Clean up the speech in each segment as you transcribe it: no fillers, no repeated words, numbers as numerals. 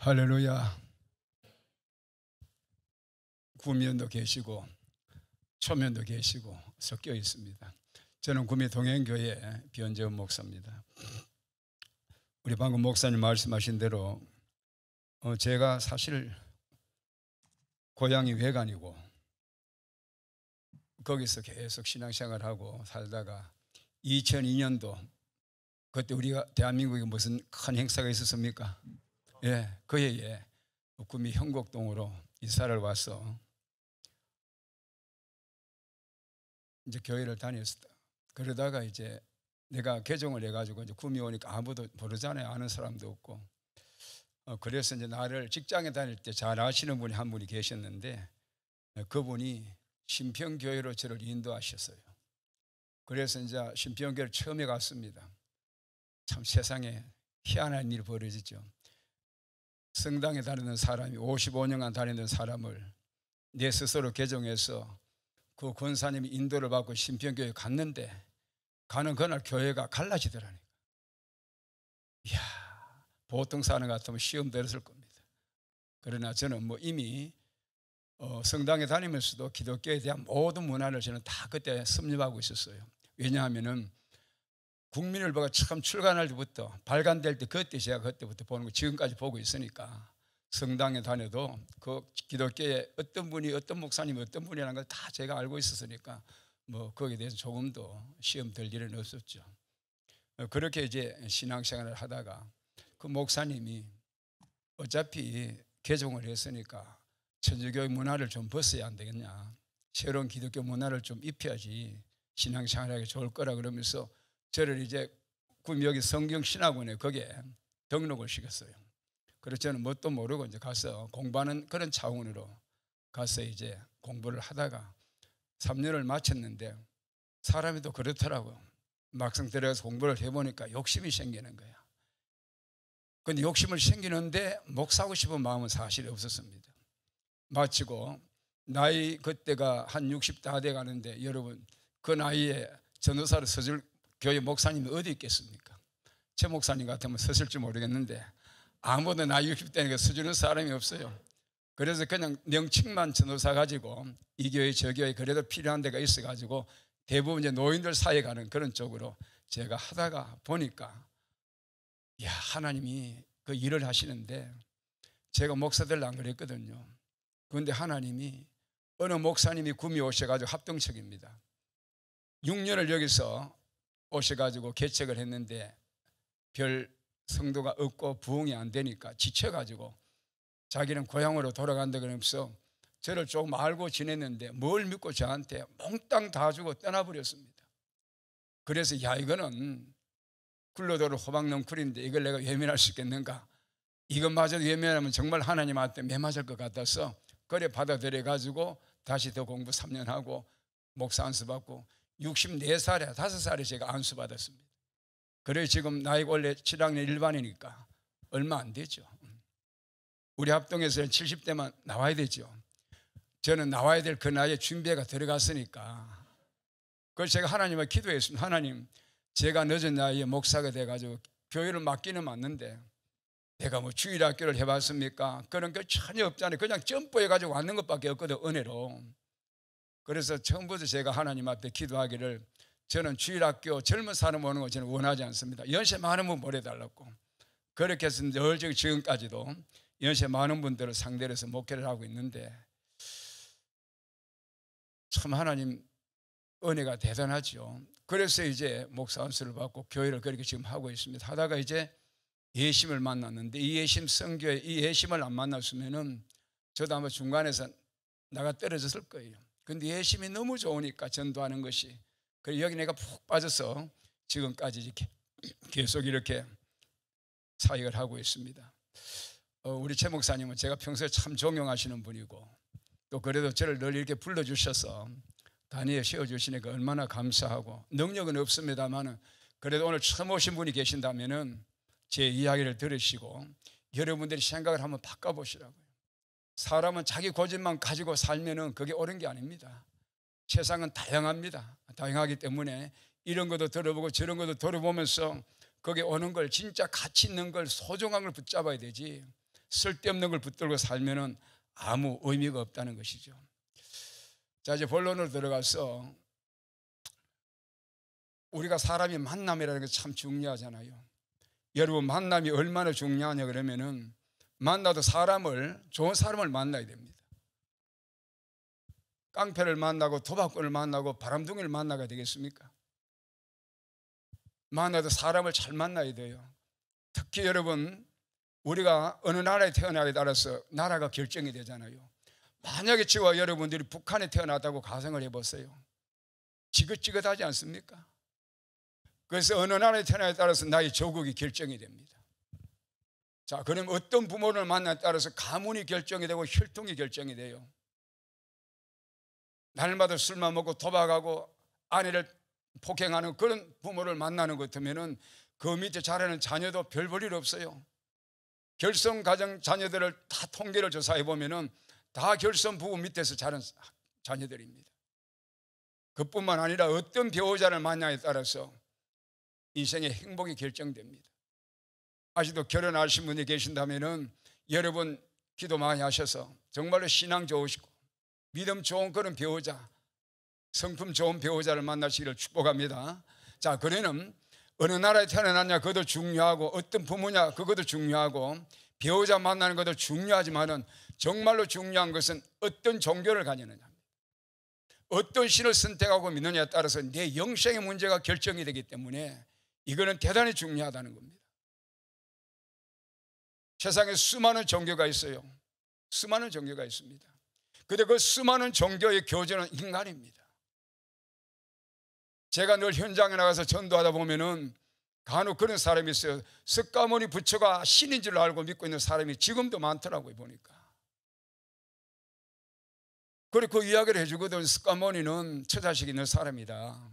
할렐루야. 구미원도 계시고 초면도 계시고 섞여 있습니다. 저는 구미 동행교회 변재원 목사입니다. 우리 방금 목사님 말씀하신 대로 제가 사실 고향이 외간이고 거기서 계속 신앙생활하고 살다가 2002년도 그때 우리가 대한민국에 무슨 큰 행사가 있었습니까? 예, 그 해에 구미 형곡동으로 이사를 와서 이제 교회를 다녔었다. 그러다가 이제 내가 개종을 해가지고 이제 구미 오니까 아무도 모르잖아요. 아는 사람도 없고. 그래서 이제 나를 직장에 다닐 때 잘 아시는 분이 한 분이 계셨는데 그분이 신평교회로 저를 인도하셨어요. 그래서 이제 신평교회를 처음에 갔습니다. 참 세상에 희한한 일이 벌어지죠. 성당에 다니는 사람이 55년간 다니는 사람을 내 스스로 개종해서 그 권사님이 인도를 받고 신평교회에 갔는데 가는 그날 교회가 갈라지더라니까. 이야, 보통 사람 같으면 시험 들었을 겁니다. 그러나 저는 뭐 이미 성당에 다니면서도 기독교에 대한 모든 문화를 저는 다 그때 섭렵하고 있었어요. 왜냐하면은 국민일보가 처음 출간할 때부터 발간될 때 그때 제가 그때부터 보는 거 지금까지 보고 있으니까 성당에 다녀도 그 기독교에 어떤 분이 어떤 목사님이 어떤 분이라는 걸 다 제가 알고 있었으니까 뭐 거기에 대해서 조금도 시험 들 일은 없었죠. 그렇게 이제 신앙생활을 하다가 그 목사님이 어차피 개종을 했으니까 천주교 문화를 좀 벗어야 안 되겠냐, 새로운 기독교 문화를 좀 입혀야지 신앙생활하기 좋을 거라 그러면서 저를 이제 구미 여기 성경신학원에 거기에 등록을 시켰어요. 그래서 저는 뭣도 모르고 이제 가서 공부하는 그런 차원으로 가서 이제 공부를 하다가 3년을 마쳤는데 사람이 또 그렇더라고요. 막상 들어가서 공부를 해보니까 욕심이 생기는 거야. 근데 욕심을 생기는데 목사하고 싶은 마음은 사실 없었습니다. 마치고 나이 그때가 한 60 다 돼 가는데 여러분 그 나이에 전도사를 서줄 교회 목사님이 어디 있겠습니까? 최 목사님 같으면 서실지 모르겠는데 아무도 나이 60대니까 서주는 사람이 없어요. 그래서 그냥 명칭만 전도사 가지고 이 교회 저 교회 그래도 필요한 데가 있어 가지고 대부분 이제 노인들 사이에 가는 그런 쪽으로 제가 하다가 보니까 야, 하나님이 그 일을 하시는데 제가 목사들 안 그랬거든요. 그런데 하나님이 어느 목사님이 구미 오셔가지고 합동석입니다. 6년을 여기서 오셔가지고 개척을 했는데 별 성도가 없고 부흥이 안 되니까 지쳐가지고 자기는 고향으로 돌아간다 그러면서 저를 조금 알고 지냈는데 뭘 믿고 저한테 몽땅 다 주고 떠나버렸습니다. 그래서 야, 이거는 굴러도를 호박넝쿨인데 이걸 내가 외면할 수 있겠는가, 이것마저 외면하면 정말 하나님한테 매맞을 것 같아서 그래 받아들여가지고 다시 더 공부 3년 하고 목사 안수 받고 64살에 5살에 제가 안수 받았습니다. 그래 지금 나이가 원래 7학년 일반이니까 얼마 안 되죠. 우리 합동에서는 70대만 나와야 되죠. 저는 나와야 될 그 나이에 준비가 들어갔으니까 그래서 제가 하나님을 기도했습니다. 하나님, 제가 늦은 나이에 목사가 돼가지고 교회를 맡기는 맞는데 내가 뭐 주일학교를 해봤습니까? 그런 게 전혀 없잖아요. 그냥 점프해가지고 왔는 것밖에 없거든, 은혜로. 그래서 처음부터 제가 하나님 앞에 기도하기를 저는 주일학교 젊은 사람 오는 거 저는 원하지 않습니다. 연세 많은 분 보내달라고. 그렇게 해서 늘 지금까지도 연세 많은 분들을 상대로 해서 목회를 하고 있는데 참 하나님 은혜가 대단하죠. 그래서 이제 목사 안수를 받고 교회를 그렇게 지금 하고 있습니다. 하다가 이제 예심을 만났는데 이 예심 선교회 이 예심을 안 만났으면은 저도 아마 중간에서 나가 떨어졌을 거예요. 근데 예심이 너무 좋으니까 전도하는 것이, 그래서 여기 내가 푹 빠져서 지금까지 이렇게 계속 이렇게 사역을 하고 있습니다. 우리 최 목사님은 제가 평소에 참 존경하시는 분이고 또 그래도 저를 늘 이렇게 불러주셔서 단위에 세워주시니까 얼마나 감사하고, 능력은 없습니다만은 그래도 오늘 처음 오신 분이 계신다면은 제 이야기를 들으시고 여러분들이 생각을 한번 바꿔보시라고요. 사람은 자기 고집만 가지고 살면은 그게 옳은 게 아닙니다. 세상은 다양합니다. 다양하기 때문에 이런 것도 들어보고 저런 것도 들어보면서 거기에 오는 걸 진짜 가치 있는 걸 소중한 걸 붙잡아야 되지, 쓸데없는 걸 붙들고 살면은 아무 의미가 없다는 것이죠. 자, 이제 본론으로 들어가서 우리가 사람이 만남이라는 게 참 중요하잖아요. 여러분, 만남이 얼마나 중요하냐 그러면은 만나도 좋은 사람을 만나야 됩니다. 깡패를 만나고 도박꾼을 만나고 바람둥이를 만나야 되겠습니까? 만나도 사람을 잘 만나야 돼요. 특히 여러분, 우리가 어느 나라에 태어나에 따라서 나라가 결정이 되잖아요. 만약에 저와 여러분들이 북한에 태어났다고 가정을 해보세요. 지긋지긋하지 않습니까? 그래서 어느 나라에 태어나에 따라서 나의 조국이 결정이 됩니다. 자, 그럼 어떤 부모를 만나에 따라서 가문이 결정이 되고 혈통이 결정이 돼요. 날마다 술만 먹고 도박하고 아내를 폭행하는 그런 부모를 만나는 것 같으면은 그 밑에 자라는 자녀도 별 볼 일 없어요. 결손 가정 자녀들을 다 통계를 조사해 보면은 다 결손 부부 밑에서 자란 자녀들입니다. 그뿐만 아니라 어떤 배우자를 만나에 따라서 인생의 행복이 결정됩니다. 아직도 결혼하신 분이 계신다면은 여러분 기도 많이 하셔서 정말로 신앙 좋으시고 믿음 좋은 그런 배우자, 성품 좋은 배우자를 만나시기를 축복합니다. 자, 그러면 어느 나라에 태어났냐 그것도 중요하고 어떤 부모냐 그것도 중요하고 배우자 만나는 것도 중요하지만은 정말로 중요한 것은 어떤 종교를 가지느냐, 어떤 신을 선택하고 믿느냐에 따라서 내 영생의 문제가 결정이 되기 때문에 이거는 대단히 중요하다는 겁니다. 세상에 수많은 종교가 있어요. 수많은 종교가 있습니다. 그런데 그 수많은 종교의 교주는 인간입니다. 제가 늘 현장에 나가서 전도하다 보면은 간혹 그런 사람이 있어요. 석가모니 부처가 신인 줄 알고 믿고 있는 사람이 지금도 많더라고요, 보니까. 그리고 그 이야기를 해주거든. 석가모니는 처자식 있는 사람이다.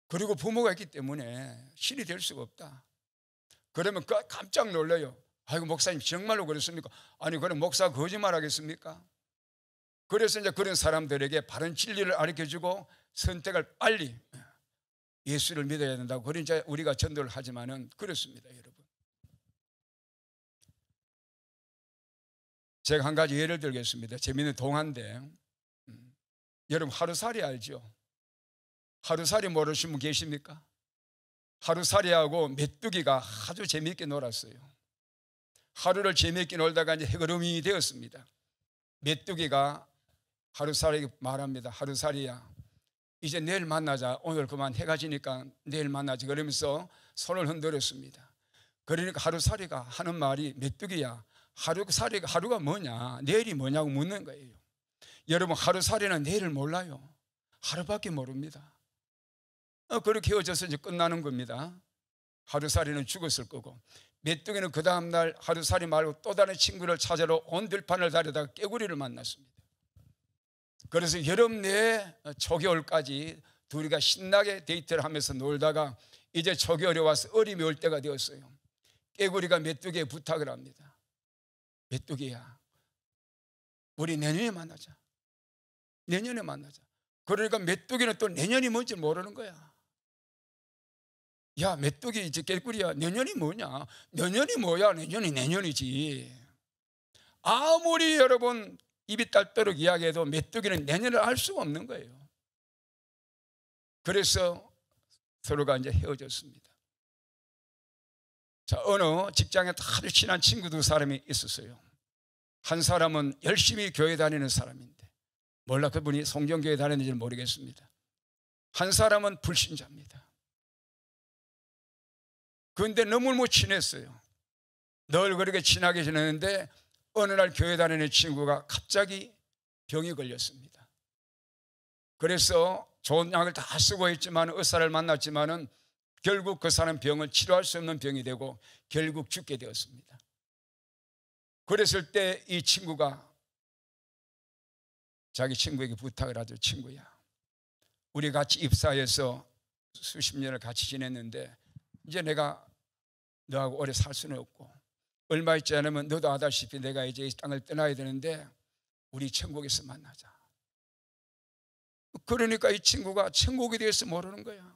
그리고 부모가 있기 때문에 신이 될 수가 없다. 그러면 깜짝 놀라요. 아이고, 목사님 정말로 그렇습니까? 아니, 그럼 목사가 거짓말 하겠습니까? 그래서 이제 그런 사람들에게 바른 진리를 가르쳐주고 선택을 빨리 예수를 믿어야 된다고. 그런 이제 우리가 전도를 하지만은 그렇습니다, 여러분. 제가 한 가지 예를 들겠습니다. 재미있는 동화인데, 여러분 하루살이 알죠? 하루살이 모르시는 분 계십니까? 하루살이하고 메뚜기가 아주 재미있게 놀았어요. 하루를 재미있게 놀다가 이제 해걸음이 되었습니다. 메뚜기가 하루살이에게 말합니다. 하루살이야, 이제 내일 만나자. 오늘 그만 해가 지니까 내일 만나자. 그러면서 손을 흔들었습니다. 그러니까 하루살이가 하는 말이, 메뚜기야, 하루가 뭐냐, 내일이 뭐냐고 묻는 거예요. 여러분, 하루살이는 내일을 몰라요. 하루밖에 모릅니다. 그렇게 헤어져서 이제 끝나는 겁니다. 하루살이는 죽었을 거고, 메뚜기는 그 다음날 하루살이 말고 또 다른 친구를 찾으러 온 들판을 다리다가 깨구리를 만났습니다. 그래서 여름 내에 초겨울까지 둘이가 신나게 데이트를 하면서 놀다가 이제 초겨울에 와서 어림이 올 때가 되었어요. 깨구리가 메뚜기에 부탁을 합니다. 메뚜기야, 우리 내년에 만나자. 내년에 만나자. 그러니까 메뚜기는 또 내년이 뭔지 모르는 거야. 야, 메뚜기, 이제 깨구리야, 내년이 뭐냐? 내년이 뭐야? 내년이 내년이지. 아무리 여러분 입이 딸도록 이야기해도 메뚜기는 내년을 알 수가 없는 거예요. 그래서 서로가 이제 헤어졌습니다. 자, 어느 직장에 아주 친한 친구 두 사람이 있었어요. 한 사람은 열심히 교회 다니는 사람인데, 몰라 그분이 성경교회 다니는지는 모르겠습니다. 한 사람은 불신자입니다. 그런데 너무 친했어요. 늘 그렇게 친하게 지내는데 어느 날 교회 다니는 친구가 갑자기 병이 걸렸습니다. 그래서 좋은 약을 다 쓰고 있지만, 의사를 만났지만은 결국 그 사람 병을 치료할 수 없는 병이 되고 결국 죽게 되었습니다. 그랬을 때 이 친구가 자기 친구에게 부탁을 하죠. 친구야, 우리 같이 입사해서 수십 년을 같이 지냈는데 이제 내가 너하고 오래 살 수는 없고, 얼마 있지 않으면 너도 알다시피 내가 이제 이 땅을 떠나야 되는데 우리 천국에서 만나자. 그러니까 이 친구가 천국에 대해서 모르는 거야.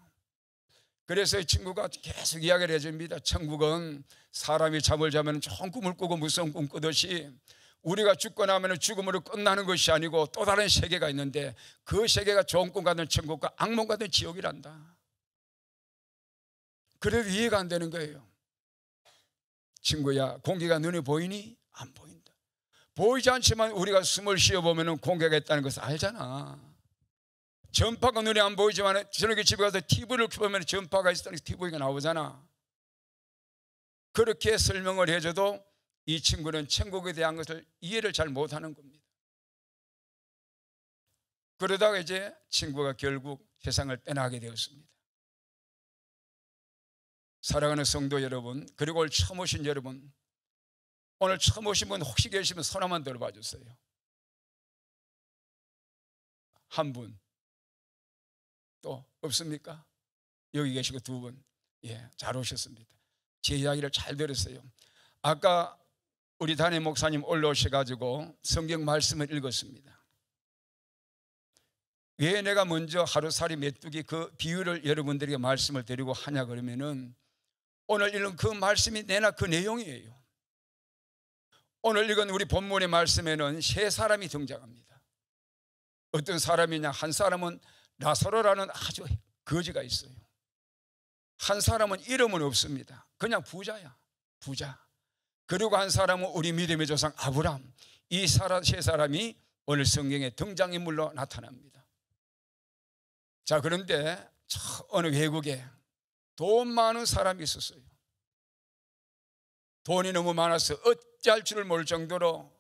그래서 이 친구가 계속 이야기를 해줍니다. 천국은 사람이 잠을 자면 좋은 꿈을 꾸고 무서운 꿈 꾸듯이 우리가 죽고 나면 죽음으로 끝나는 것이 아니고 또 다른 세계가 있는데 그 세계가 좋은 꿈 같은 천국과 악몽 같은 지옥이란다. 그래도 이해가 안 되는 거예요. 친구야, 공기가 눈에 보이니? 안 보인다. 보이지 않지만 우리가 숨을 쉬어보면 공기가 있다는 것을 알잖아. 전파가 눈에 안 보이지만 저녁에 집에 가서 TV를 켜보면 전파가 있다는 TV가 나오잖아. 그렇게 설명을 해줘도 이 친구는 천국에 대한 것을 이해를 잘 못하는 겁니다. 그러다가 이제 친구가 결국 세상을 떠나게 되었습니다. 사랑하는 성도 여러분, 그리고 오늘 처음 오신 여러분, 오늘 처음 오신 분 혹시 계시면 손 한번 들어봐 주세요. 한 분. 또 없습니까? 여기 계시고 두 분. 예, 잘 오셨습니다. 제 이야기를 잘 들었어요. 아까 우리 담임 목사님 올라오셔가지고 성경 말씀을 읽었습니다. 왜 내가 먼저 하루살이 메뚜기 그 비유를 여러분들에게 말씀을 드리고 하냐 그러면은 오늘 읽은 그 말씀이 내나 그 내용이에요. 오늘 읽은 우리 본문의 말씀에는 세 사람이 등장합니다. 어떤 사람이냐? 한 사람은 라사로라는 아주 거지가 있어요. 한 사람은 이름은 없습니다. 그냥 부자야, 부자. 그리고 한 사람은 우리 믿음의 조상 아브람. 이 세 사람이 오늘 성경에 등장인물로 나타납니다. 자, 그런데 어느 외국에 돈 많은 사람이 있었어요. 돈이 너무 많아서 어찌할 줄을 모를 정도로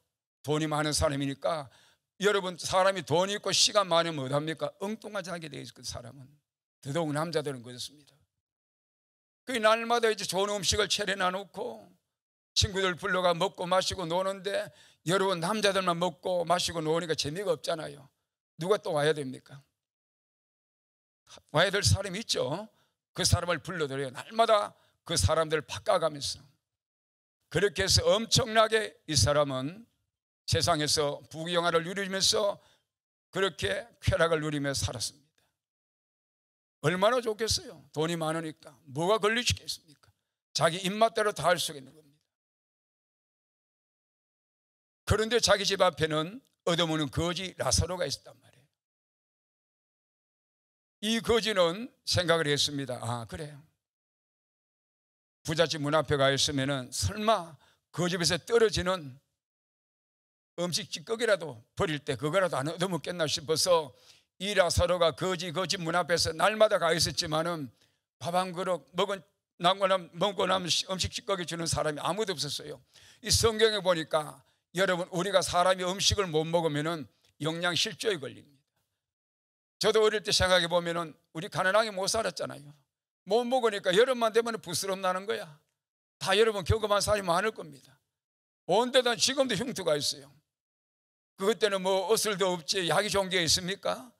돈이 많은 사람이니까 여러분, 사람이 돈이 있고 시간 많으면 어떡합니까? 엉뚱하지 않게 되어 있어요. 그 사람은. 더더욱 남자들은 그렇습니다. 그 날마다 이제 좋은 음식을 차려놔 놓고 친구들 불러가 먹고 마시고 노는데 여러분, 남자들만 먹고 마시고 노니까 재미가 없잖아요. 누가 또 와야 됩니까? 와야 될 사람이 있죠. 그 사람을 불러들여요. 날마다 그 사람들을 바꿔가면서. 그렇게 해서 엄청나게 이 사람은 세상에서 부귀영화를 누리면서 그렇게 쾌락을 누리며 살았습니다. 얼마나 좋겠어요. 돈이 많으니까. 뭐가 걸리시겠습니까? 자기 입맛대로 다 할 수 있는 겁니다. 그런데 자기 집 앞에는 얻어먹는 거지 라사로가 있었단 말이에요. 이 거지는 생각을 했습니다. 아, 그래요. 부잣집 문 앞에 가 있으면은 설마 그 집에서 떨어지는 음식 찌꺼기라도 버릴 때 그거라도 안 얻어먹겠나 싶어서 이 라사로가 거지 문 앞에서 날마다 가 있었지만은 밥 한 그릇 먹고 나면 음식 찌꺼기 주는 사람이 아무도 없었어요. 이 성경에 보니까 여러분, 우리가 사람이 음식을 못 먹으면은 영양실조에 걸립니다. 저도 어릴 때 생각해 보면은 우리 가난하게 못 살았잖아요. 못 먹으니까 여름만 되면 부스럼 나는 거야. 다 여러분 경험한 사람이 많을 겁니다. 온 데다 지금도 흉터가 있어요. 그때는 뭐 어슬도 없지 약이 좋은 게 있습니까?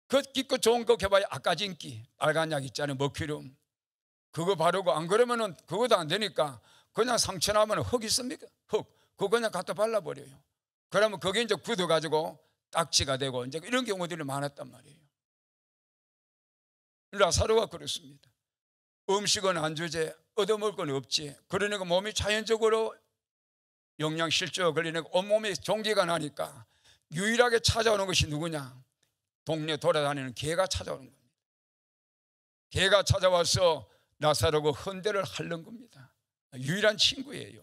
그 기껏 좋은 거 해봐야 아까진기 빨간 약 있잖아요. 머큐름. 그거 바르고 안 그러면은 그것도 안 되니까 그냥 상처 나면 흙 있습니까? 흙. 그거 그냥 갖다 발라버려요. 그러면 그게 이제 굳어가지고 딱지가 되고 이제 이런 경우들이 많았단 말이에요. 라사로가 그렇습니다. 음식은 안 주제, 얻어먹을 건 없지. 그러니까 몸이 자연적으로 영양실조가 걸리니까 온몸에 종기가 나니까 유일하게 찾아오는 것이 누구냐? 동네 돌아다니는 개가 찾아오는 겁니다. 개가 찾아와서 라사로가 헌대를 핥는 겁니다. 유일한 친구예요.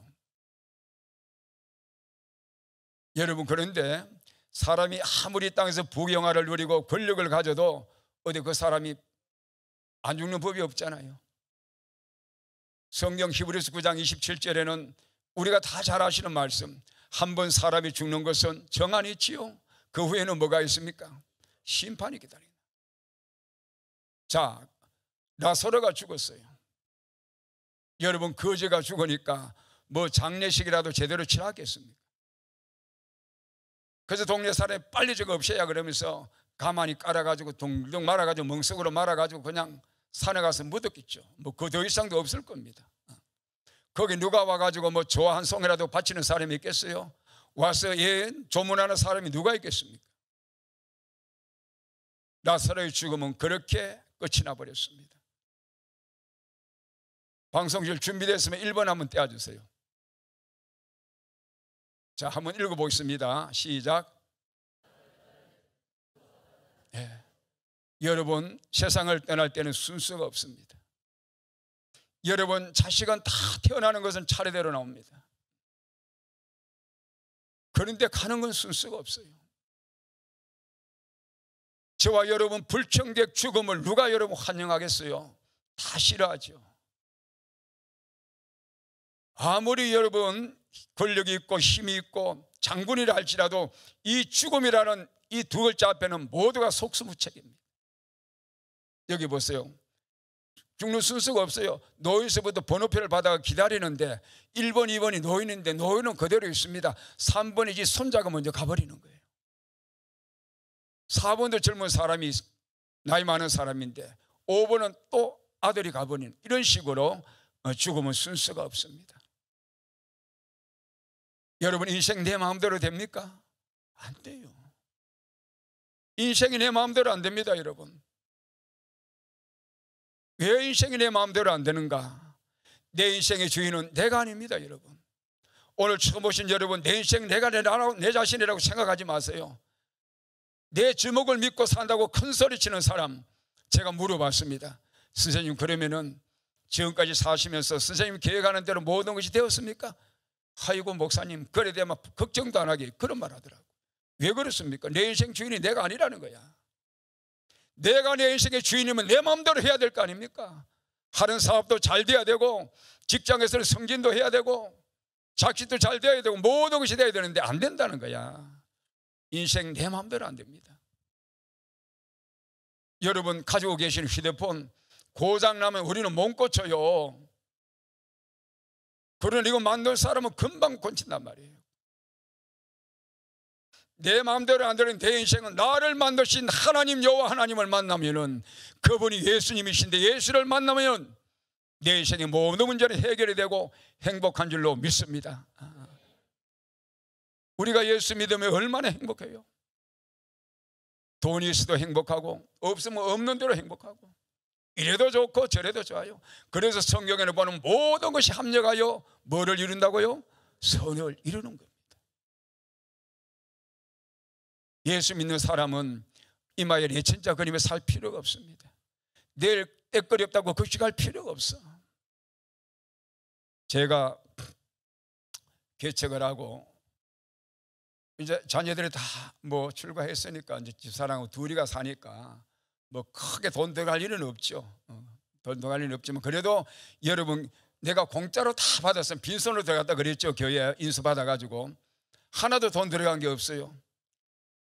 여러분, 그런데 사람이 아무리 땅에서 부귀영화를 누리고 권력을 가져도 어디 그 사람이 안 죽는 법이 없잖아요. 성경 히브리서 9장 27절에는 우리가 다 잘 아시는 말씀, 한 번 사람이 죽는 것은 정한이 있지요. 그 후에는 뭐가 있습니까? 심판이 기다린다. 자, 라사로가 죽었어요. 여러분, 거지가 죽으니까 뭐 장례식이라도 제대로 치렀겠습니까? 그래서 동네 사람이 빨리 저거 없애야 그러면서 가만히 깔아가지고 둥둥 말아가지고 멍석으로 말아가지고 그냥 산에 가서 묻었겠죠. 뭐 그 더 이상도 없을 겁니다. 거기 누가 와가지고 뭐 조 한 송이라도 바치는 사람이 있겠어요? 와서 조문하는 사람이 누가 있겠습니까? 라사로의 죽음은 그렇게 끝이 나버렸습니다. 방송실 준비됐으면 1번 한번 떼어주세요. 자, 한번 읽어보겠습니다. 시작. 예. 여러분, 세상을 떠날 때는 순서가 없습니다. 여러분, 자식은 다 태어나는 것은 차례대로 나옵니다. 그런데 가는 건 순서가 없어요. 저와 여러분 불청객 죽음을 누가 여러분 환영하겠어요? 다 싫어하죠. 아무리 여러분 권력이 있고 힘이 있고 장군이라 할지라도 이 죽음이라는 이 두 글자 앞에는 모두가 속수무책입니다. 여기 보세요. 죽는 순서가 없어요. 노인서부터 번호표를 받아가 기다리는데 1번, 2번이 노인인데 노인은 그대로 있습니다. 3번이지 손자가 먼저 가버리는 거예요. 4번도 젊은 사람이 나이 많은 사람인데 5번은 또 아들이 가버리는, 이런 식으로 죽음은 순서가 없습니다. 여러분, 인생 내 마음대로 됩니까? 안 돼요. 인생이 내 마음대로 안 됩니다, 여러분. 왜 인생이 내 마음대로 안 되는가? 내 인생의 주인은 내가 아닙니다, 여러분. 오늘 처음 오신 여러분, 내 인생 내가 내 자신이라고 생각하지 마세요. 내 주먹을 믿고 산다고 큰 소리치는 사람, 제가 물어봤습니다. 선생님, 그러면은 지금까지 사시면서 선생님 계획하는 대로 모든 것이 되었습니까? 아이고 목사님, 그래 되면 걱정도 안 하게, 그런 말 하더라고. 왜 그렇습니까? 내 인생 주인이 내가 아니라는 거야. 내가 내 인생의 주인이면 내 마음대로 해야 될 거 아닙니까? 하는 사업도 잘 돼야 되고, 직장에서는 승진도 해야 되고, 자식도 잘 돼야 되고, 모든 것이 돼야 되는데 안 된다는 거야. 인생 내 마음대로 안 됩니다. 여러분 가지고 계신 휴대폰 고장나면 우리는 못 고쳐요. 그러나 이거 만들 사람은 금방 고친단 말이에요. 내 마음대로 안 되는 내 인생은 나를 만드신 하나님 여호와 하나님을 만나면은, 그분이 예수님이신데 예수를 만나면 내 인생의 모든 문제는 해결이 되고 행복한 줄로 믿습니다. 우리가 예수 믿으면 얼마나 행복해요. 돈이 있어도 행복하고 없으면 없는 대로 행복하고, 이래도 좋고 저래도 좋아요. 그래서 성경에는 보는 모든 것이 합력하여 뭐를 이룬다고요? 선을 이루는 겁니다. 예수 믿는 사람은 이마에 내친자 그림에 살 필요가 없습니다. 내일 때거리 없다고 걱정할 필요가 없어. 제가 개척을 하고 이제 자녀들이 다 뭐 출가했으니까 이제 집사람하고 둘이가 사니까 뭐 크게 돈 들어갈 일은 없죠. 돈 들어갈 일은 없지만, 그래도 여러분, 내가 공짜로 다 받았으면 빈손으로 들어갔다 그랬죠. 교회 인수 받아가지고 하나도 돈 들어간 게 없어요.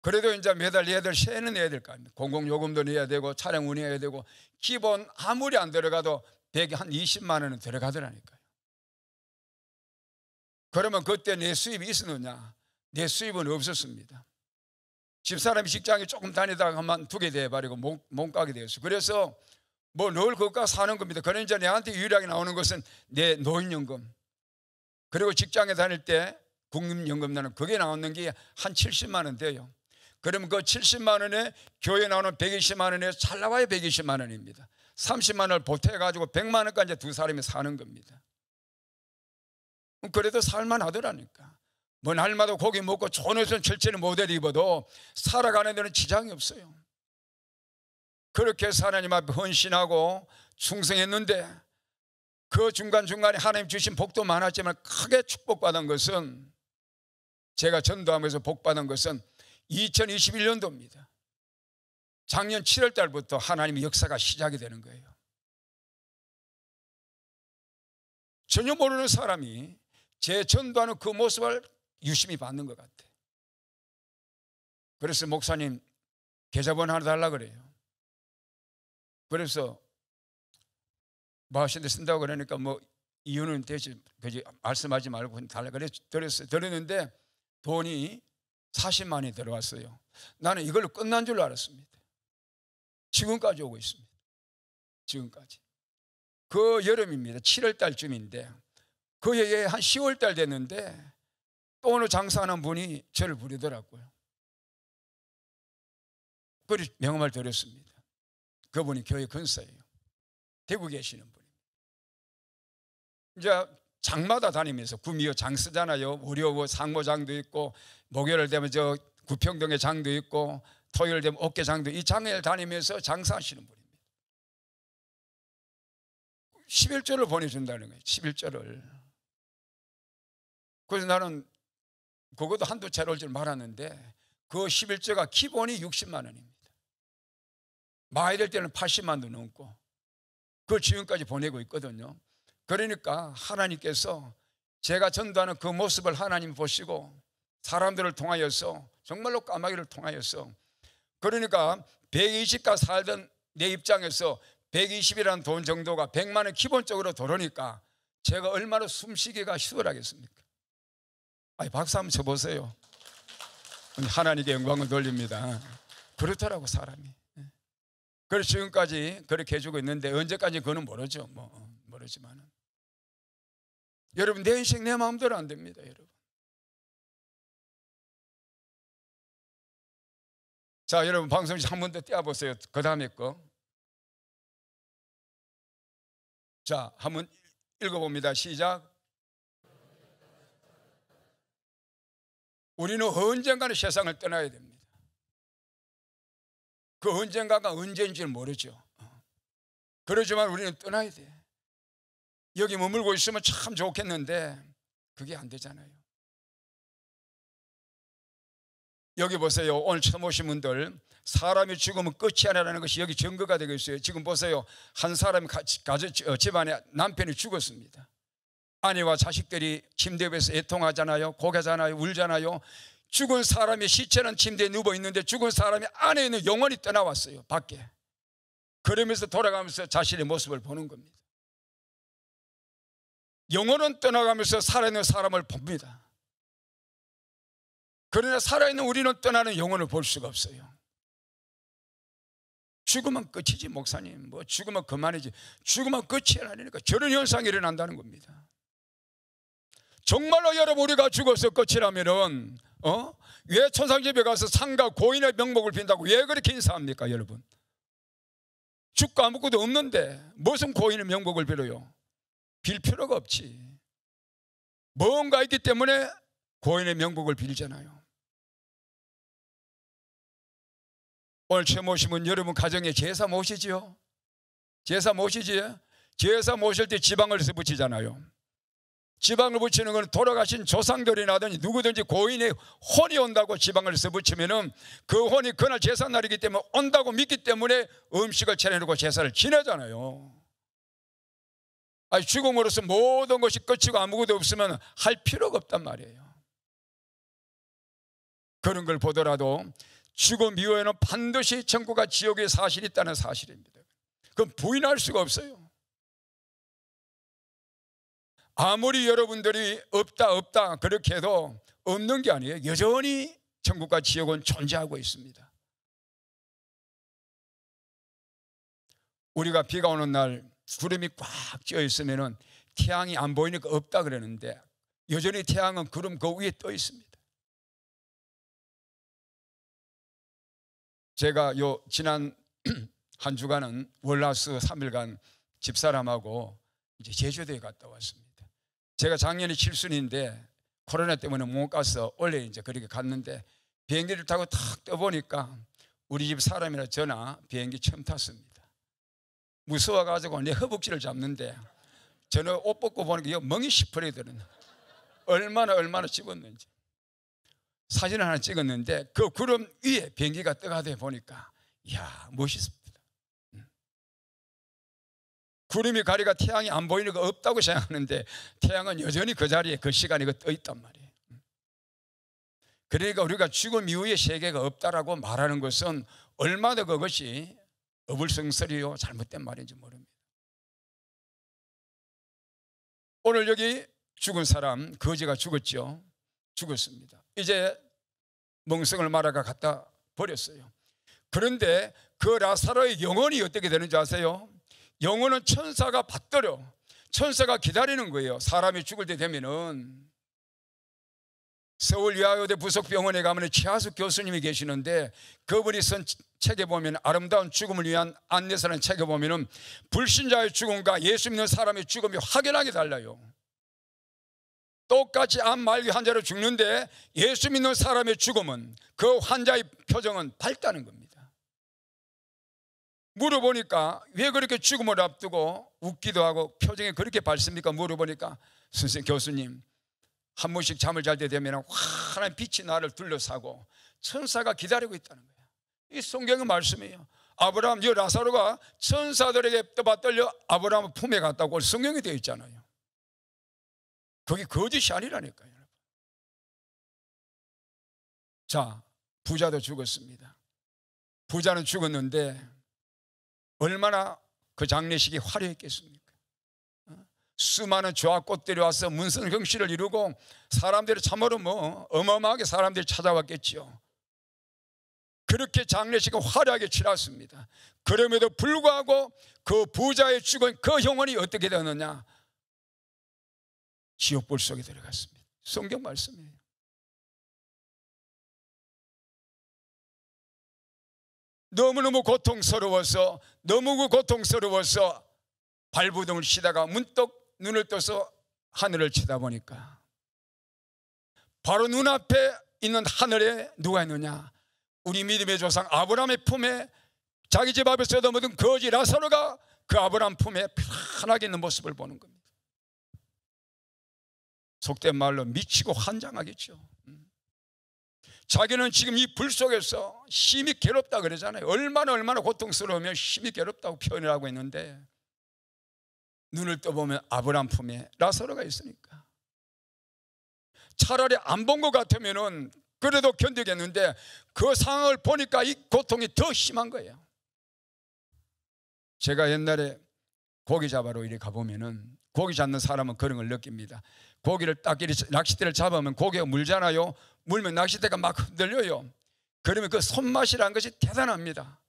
그래도 이제 매달 얘들 세는 내야 될 거 아닙니까? 공공요금도 내야 되고 차량 운행해야 되고, 기본 아무리 안 들어가도 100에 한 20만 원은 들어가더라니까요. 그러면 그때 내 수입이 있었느냐? 내 수입은 없었습니다. 집사람이 직장에 조금 다니다가 그만두게 돼버리고 몸가게 되었어요. 그래서 뭐 늘 그것과 사는 겁니다. 그러니까 내한테 유일하게 나오는 것은 내 노인연금, 그리고 직장에 다닐 때 국민연금 나는 그게 나오는 게 한 70만 원 돼요. 그러면 그 70만 원에 교회 나오는 120만 원에 잘 나와야 120만 원입니다. 30만 원을 보태가지고 100만 원까지 이제 두 사람이 사는 겁니다. 그래도 살만하더라니까. 뭐 날마다 고기 먹고 좋은 옷은 철저히 모델 입어도 살아가는 데는 지장이 없어요. 그렇게 해서 하나님 앞에 헌신하고 충성했는데, 그 중간중간에 하나님 주신 복도 많았지만 크게 축복받은 것은, 제가 전도하면서 복받은 것은 2021년도입니다. 작년 7월 달부터 하나님의 역사가 시작이 되는 거예요. 전혀 모르는 사람이 제 전도하는 그 모습을 유심히 받는 것 같아. 그래서 목사님 계좌번호 하나 달라 그래요. 그래서 뭐 하시는데 쓴다고 그러니까 뭐 이유는 대체 말씀하지 말고 달라 그래 드렸는데 돈이 40만이 들어왔어요. 나는 이걸로 끝난 줄 알았습니다. 지금까지 오고 있습니다. 지금까지. 그 여름입니다. 7월 달쯤인데 그 해에 한 10월 달 됐는데 또 어느 장사하는 분이 저를 부르더라고요. 그래서 명함을 드렸습니다. 그분이 교회 근사예요. 대구 계시는 분입니다. 이제 장마다 다니면서 구미호 장 쓰잖아요. 월요 상모장도 있고, 목요일 되면 저 구평동에 장도 있고, 토요일 되면 옥계장도, 이 장을 다니면서 장사하시는 분입니다. 11조를 보내준다는 거예요. 11조를. 그래서 나는 그것도 한두 차례 올 줄 말았는데, 그 11조가 기본이 60만 원입니다. 많이 될 때는 80만도 넘고, 그걸 지금까지 보내고 있거든요. 그러니까 하나님께서 제가 전도하는 그 모습을 하나님 보시고 사람들을 통하여서, 정말로 까마귀를 통하여서, 그러니까 120가 살던 내 입장에서 120이라는 돈 정도가 100만 원 기본적으로 들어오니까 제가 얼마나 숨쉬기가 수월하겠습니까? 아니, 박수 한번 쳐보세요. 하나님께 영광을 돌립니다. 그렇더라고, 사람이. 그래서 지금까지 그렇게 해주고 있는데, 언제까지 그거는 모르죠. 모르지만은. 여러분, 내 인생 내 마음대로 안 됩니다, 여러분. 자, 여러분, 방송시 한 번 더 떼어보세요. 그 다음에 거. 자, 한번 읽어봅니다. 시작. 우리는 언젠가는 세상을 떠나야 됩니다. 그 언젠가가 언제인지는 모르죠. 그러지만 우리는 떠나야 돼. 여기 머물고 있으면 참 좋겠는데 그게 안 되잖아요. 여기 보세요. 오늘 처음 오신 분들, 사람이 죽으면 끝이 아니라는 것이 여기 증거가 되겠어요. 지금 보세요. 한 사람이 집안에 남편이 죽었습니다. 아내와 자식들이 침대 위에서 애통하잖아요. 고개잖아요. 울잖아요. 죽은 사람의 시체는 침대에 누워있는데 죽은 사람이 안에 있는 영혼이 떠나왔어요, 밖에. 그러면서 돌아가면서 자신의 모습을 보는 겁니다. 영혼은 떠나가면서 살아있는 사람을 봅니다. 그러나 살아있는 우리는 떠나는 영혼을 볼 수가 없어요. 죽으면 끝이지, 목사님. 뭐 죽으면 그만이지. 죽으면 끝이 아니니까 저런 현상이 일어난다는 겁니다. 정말로 여러분, 우리가 죽어서 끝이라면은 왜 천상집에 가서 상가 고인의 명목을 빈다고 왜 그렇게 인사합니까, 여러분? 죽고 아무것도 없는데 무슨 고인의 명목을 빌어요? 빌 필요가 없지. 뭔가 있기 때문에 고인의 명복을 빌잖아요. 오늘 처음 오시면 여러분 가정에 제사 모시지요? 제사 모시지? 제사 모실 때 지방을 해서 붙이잖아요. 지방을 붙이는 건 돌아가신 조상들이나든지 누구든지 고인의 혼이 온다고 지방을 해서 붙이면은 그 혼이 그날 제삿날이기 때문에 온다고 믿기 때문에 음식을 차려놓고 제사를 지내잖아요. 아니, 죽음으로써 모든 것이 끝이고 아무것도 없으면 할 필요가 없단 말이에요. 그런 걸 보더라도 죽음 이후에는 반드시 천국과 지옥의 사실이 있다는 사실입니다. 그건 부인할 수가 없어요. 아무리 여러분들이 없다 그렇게 해도 없는 게 아니에요. 여전히 천국과 지옥은 존재하고 있습니다. 우리가 비가 오는 날 구름이 꽉 쪄 있으면 태양이 안 보이니까 없다 그러는데 여전히 태양은 구름 그 위에 떠 있습니다. 제가 지난 한 주간은 월화수 3일간 집사람하고 이제 제주도에 갔다 왔습니다. 제가 작년에 칠순인데 코로나 때문에 못 가서 원래 이제 그렇게 갔는데 비행기를 타고 탁 떠보니까 우리 집 사람이라 저나 비행기 처음 탔습니다. 무서워가지고 내 허벅지를 잡는데 저는 옷 벗고 보니까 멍이 시퍼레더는 얼마나 찍었는지 사진을 하나 찍었는데 그 구름 위에 비행기가 떠가다 보니까 이야, 멋있습니다. 구름이 가리가 태양이 안 보이는 거 없다고 생각하는데 태양은 여전히 그 자리에 그 시간에 떠 있단 말이에요. 그러니까 우리가 죽음 이후의 세계가 없다라고 말하는 것은 얼마나 그것이 어불성설이요 잘못된 말인지 모릅니다. 오늘 여기 죽은 사람 거지가 죽었죠. 죽었습니다. 이제 멍성을 말아가 갖다 버렸어요. 그런데 그 라사로의 영혼이 어떻게 되는지 아세요? 영혼은 천사가 받들어, 천사가 기다리는 거예요. 사람이 죽을 때 되면은 서울 의학여대 부속병원에 가면 최하숙 교수님이 계시는데, 그분이 쓴 책에 보면, 아름다운 죽음을 위한 안내서라는 책에 보면은 불신자의 죽음과 예수 믿는 사람의 죽음이 확연하게 달라요. 똑같이 암 말기 환자로 죽는데 예수 믿는 사람의 죽음은, 그 환자의 표정은 밝다는 겁니다. 물어보니까 왜 그렇게 죽음을 앞두고 웃기도 하고 표정이 그렇게 밝습니까? 물어보니까, 선생님, 교수님, 한 번씩 잠을 잘 때 되면 환한 빛이 나를 둘러싸고 천사가 기다리고 있다는 거예요. 이 성경의 말씀이에요. 아브라함, 이 라사로가 천사들에게 떠받들려 아브라함 품에 갔다고 성경에 되어 있잖아요. 그게 거짓이 아니라니까요. 자, 부자도 죽었습니다. 부자는 죽었는데 얼마나 그 장례식이 화려했겠습니까? 수많은 조합꽃들이 와서 문선경시를 이루고 사람들이 참으로 어마어마하게 사람들이 찾아왔겠지요. 그렇게 장례식은 화려하게 치렀습니다. 그럼에도 불구하고 그 부자의 죽은 그 영혼이 어떻게 되었느냐? 지옥불 속에 들어갔습니다. 성경 말씀이에요. 너무너무 고통스러워서 발부둥을 치다가 문득 눈을 떠서 하늘을 쳐다보니까 바로 눈앞에 있는 하늘에 누가 있느냐? 우리 믿음의 조상 아브라함의 품에 자기 집 앞에서 얻어먹은 거지 라사로가 그 아브라함 품에 편하게 있는 모습을 보는 겁니다. 속된 말로 미치고 환장하겠죠. 자기는 지금 이 불 속에서 심히 괴롭다 그러잖아요. 얼마나 고통스러우면 심히 괴롭다고 표현을 하고 있는데, 눈을 떠보면 아브라함 품에 라사로가 있으니까 차라리 안 본 것 같으면은 그래도 견디겠는데, 그 상황을 보니까 이 고통이 더 심한 거예요. 제가 옛날에 고기 잡으러 이리 가보면은, 고기 잡는 사람은 그런 걸 느낍니다. 고기를 딱 이리 낚싯대를 잡으면 고기가 물잖아요. 물면 낚싯대가 막 흔들려요. 그러면 그 손맛이라는 것이 대단합니다.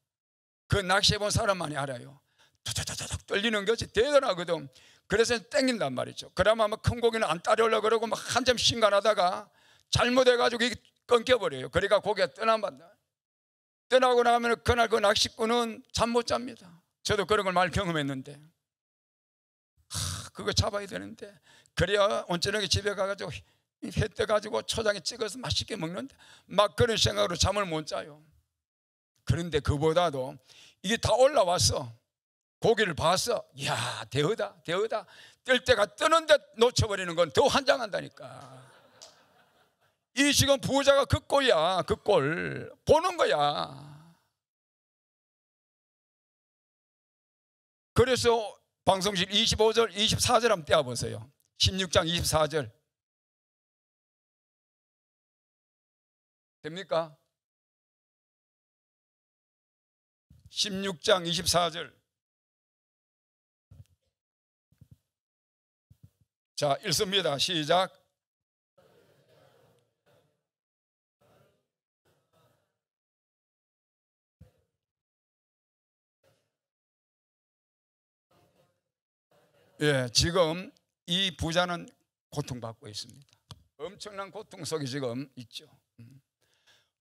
그 낚시해 본 사람만이 알아요. 툭툭툭툭 떨리는 것이 대단하거든. 그래서 땡긴단 말이죠. 그러면 큰 고기는 안 따려오려고 그러고 막 한참 신간하다가 잘못해가지고 이게 끊겨버려요. 그러니까 고기가 떠나고 나면 그날 그 낚시꾼은 잠 못 잡니다. 저도 그런 걸 많이 경험했는데, 그거 잡아야 되는데, 그래야 온저녁에 집에 가가지고 회 떠가지고 초장에 찍어서 맛있게 먹는데 막 그런 생각으로 잠을 못 자요. 그런데 그보다도 이게 다 올라와서 고기를 봐서, 이야, 대어다. 뜰 때가 뜨는데 놓쳐버리는 건 더 환장한다니까. 이 지금 부자가 그 꼴이야. 그 꼴 보는 거야. 그래서 방송실 25절 24절 한번 떼어보세요. 16장 24절 됩니까? 16장 24절. 자, 읽습니다. 시작. 예, 지금 이 부자는 고통받고 있습니다. 엄청난 고통 속에 지금 있죠.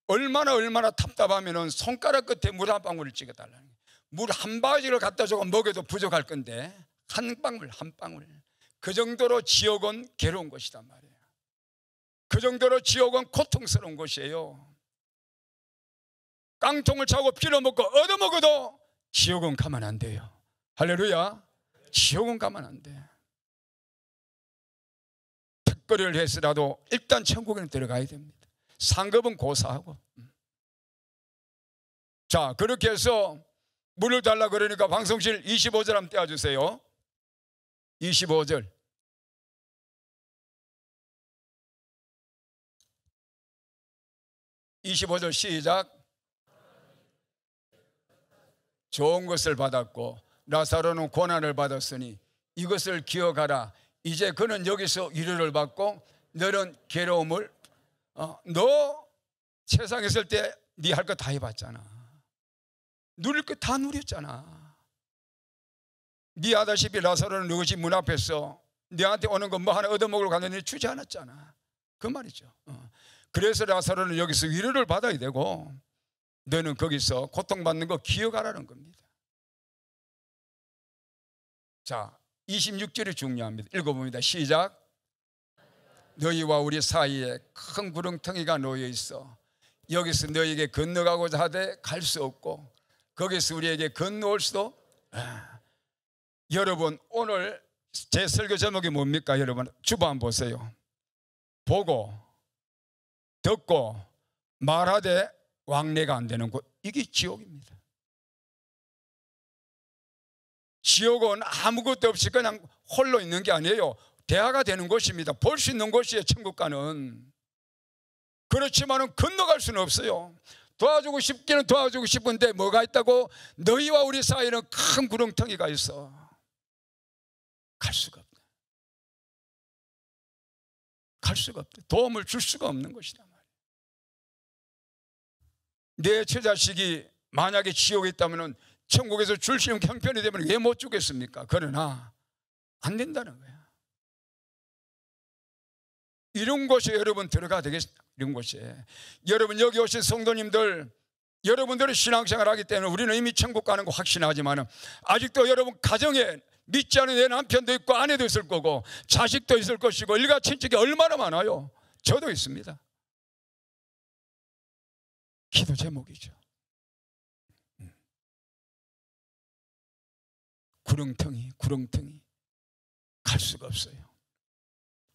얼마나 답답하면은 손가락 끝에 물 한 방울을 찍어달라는 거예요. 물 한 바가지를 갖다 주고 먹여도 부족할 건데 한 방울. 그 정도로 지옥은 괴로운 것이단 말이에요. 그 정도로 지옥은 고통스러운 것이에요. 깡통을 차고 빌어먹고 얻어먹어도 지옥은 가만 안 돼요. 할렐루야. 지옥은 가만 안 돼. 택거리를 해서라도 일단 천국에는 들어가야 됩니다. 상급은 고사하고. 자, 그렇게 해서 물을 달라 그러니까 방송실 25절 한번 떼어주세요. 25절. 시작. 좋은 것을 받았고 라사로는 고난을 받았으니 이것을 기억하라. 이제 그는 여기서 위로를 받고 너는 괴로움을 너 세상에 있을 때 네 할 거 다 해봤잖아. 누릴 거 다 누렸잖아. 네 아다시피 라사로는 너희 집 문 앞에서 너한테 오는 거 뭐 하나 얻어먹으러 갔는데 주지 않았잖아. 그 말이죠. 그래서 라사로는 여기서 위로를 받아야 되고 너는 거기서 고통받는 거 기억하라는 겁니다. 자, 26절이 중요합니다. 읽어봅니다. 시작. 너희와 우리 사이에 큰 구렁텅이가 놓여 있어 여기서 너희에게 건너가고자 하되 갈 수 없고 거기서 우리에게 건너올 수도. 여러분, 오늘 제 설교 제목이 뭡니까? 여러분 주보 한번 보세요. 보고 듣고 말하되 왕래가 안 되는 곳, 이게 지옥입니다. 지옥은 아무것도 없이 그냥 홀로 있는 게 아니에요. 대화가 되는 곳입니다. 볼 수 있는 곳이에요. 천국가는. 그렇지만은 건너갈 수는 없어요. 도와주고 싶기는 도와주고 싶은데 뭐가 있다고? 너희와 우리 사이에는 큰 구렁텅이가 있어. 갈 수가 없다. 갈 수가 없다. 도움을 줄 수가 없는 것이다. 내 처자식이 만약에 지옥에 있다면 천국에서 줄 수 있는 형편이 되면 왜 못 주겠습니까? 그러나 안 된다는 거야. 이런 곳에 여러분 들어가야 되겠습니다. 이런 곳에 여러분 여기 오신 성도님들, 여러분들은 신앙생활 하기 때문에 우리는 이미 천국 가는 거 확신하지만 아직도 여러분 가정에 믿지 않은 내 남편도 있고 아내도 있을 거고 자식도 있을 것이고 일가 친척이 얼마나 많아요. 저도 있습니다. 기도 제목이죠. 구렁텅이 갈 수가 없어요.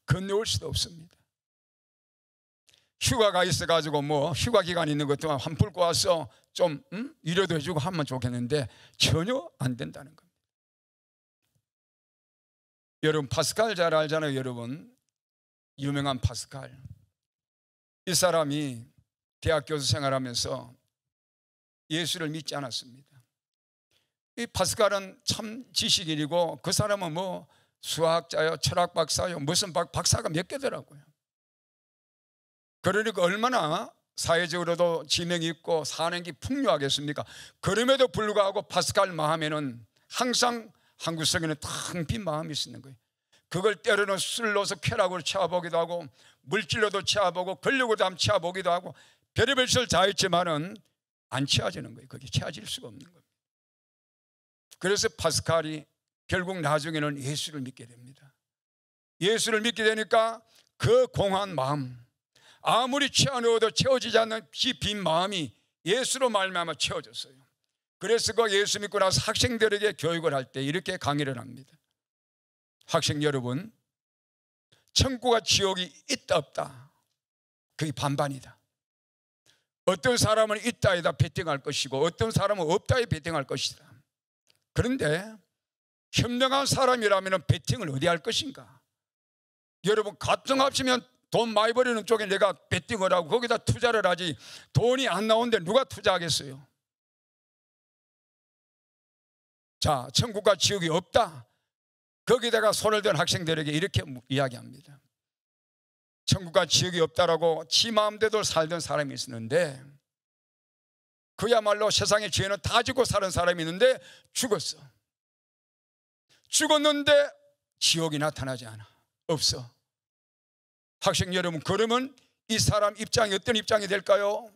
건너올 수도 없습니다. 휴가가 있어가지고 뭐 휴가 기간 있는 것도 한풀 꼬아서 좀 위로도 해주고 하면 좋겠는데 전혀 안 된다는 겁니다. 여러분 파스칼 잘 알잖아요. 여러분 유명한 파스칼. 이 사람이 대학 교수 생활하면서 예수를 믿지 않았습니다. 이 파스칼은 참 지식인이고 그 사람은 뭐 수학자요, 철학 박사요, 무슨 박사가 몇 개더라고요. 그러니까 얼마나 사회적으로도 지명이 있고 사는게 풍요하겠습니까? 그럼에도 불구하고 파스칼 마음에는 항상 한국 속에는 텅 빈 마음이 있는 거예요. 그걸 때로는 술로서 쾌락으로 채워보기도 하고 물질로도 채워보고 권력으로도 한번 채워보기도 하고 별의별 짓을 다 했지만은 안 채워지는 거예요. 그게 채워질 수가 없는 겁니다. 그래서 파스칼이 결국 나중에는 예수를 믿게 됩니다. 예수를 믿게 되니까 그 공허한 마음, 아무리 채워넣어도 채워지지 않는 빈 마음이 예수로 말미암아 채워졌어요. 그래서 그 예수 믿고 나서 학생들에게 교육을 할 때 이렇게 강의를 합니다. 학생 여러분, 천국과 지옥이 있다 없다, 그게 반반이다. 어떤 사람은 있다에다 베팅할 것이고 어떤 사람은 없다에 베팅할 것이다. 그런데 현명한 사람이라면 베팅을 어디 할 것인가? 여러분 가정 합치면 돈 많이 버리는 쪽에 내가 베팅을 하고 거기다 투자를 하지, 돈이 안 나오는데 누가 투자하겠어요? 자, 천국과 지옥이 없다. 거기다가 손을 든 학생들에게 이렇게 이야기합니다. 천국과 지옥이 없다라고 지 마음대로 살던 사람이 있었는데 그야말로 세상의 죄는 다 지고 사는 사람이 있는데 죽었어. 죽었는데 지옥이 나타나지 않아. 없어. 학생 여러분, 그러면 이 사람 입장이 어떤 입장이 될까요?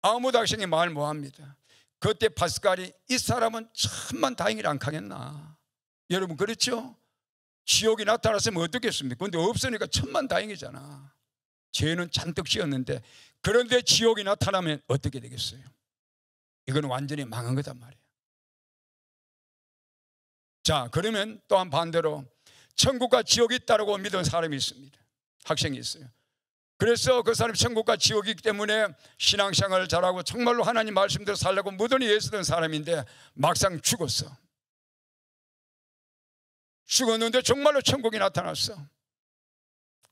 아무도 학생이 말 못합니다. 그때 파스칼이 이 사람은 천만 다행이라 안 하겠나. 여러분 그렇죠? 지옥이 나타났으면 어떻겠습니까? 그런데 없으니까 천만 다행이잖아. 죄는 잔뜩 지었는데. 그런데 지옥이 나타나면 어떻게 되겠어요? 이건 완전히 망한 거단 말이에요. 자, 그러면 또한 반대로 천국과 지옥이 있다고 믿은 사람이 있습니다. 학생이 있어요. 그래서 그 사람이 천국과 지옥이 있기 때문에 신앙생활을 잘하고 정말로 하나님 말씀대로 살려고 무던히 예수던 사람인데 막상 죽었어. 죽었는데 정말로 천국이 나타났어.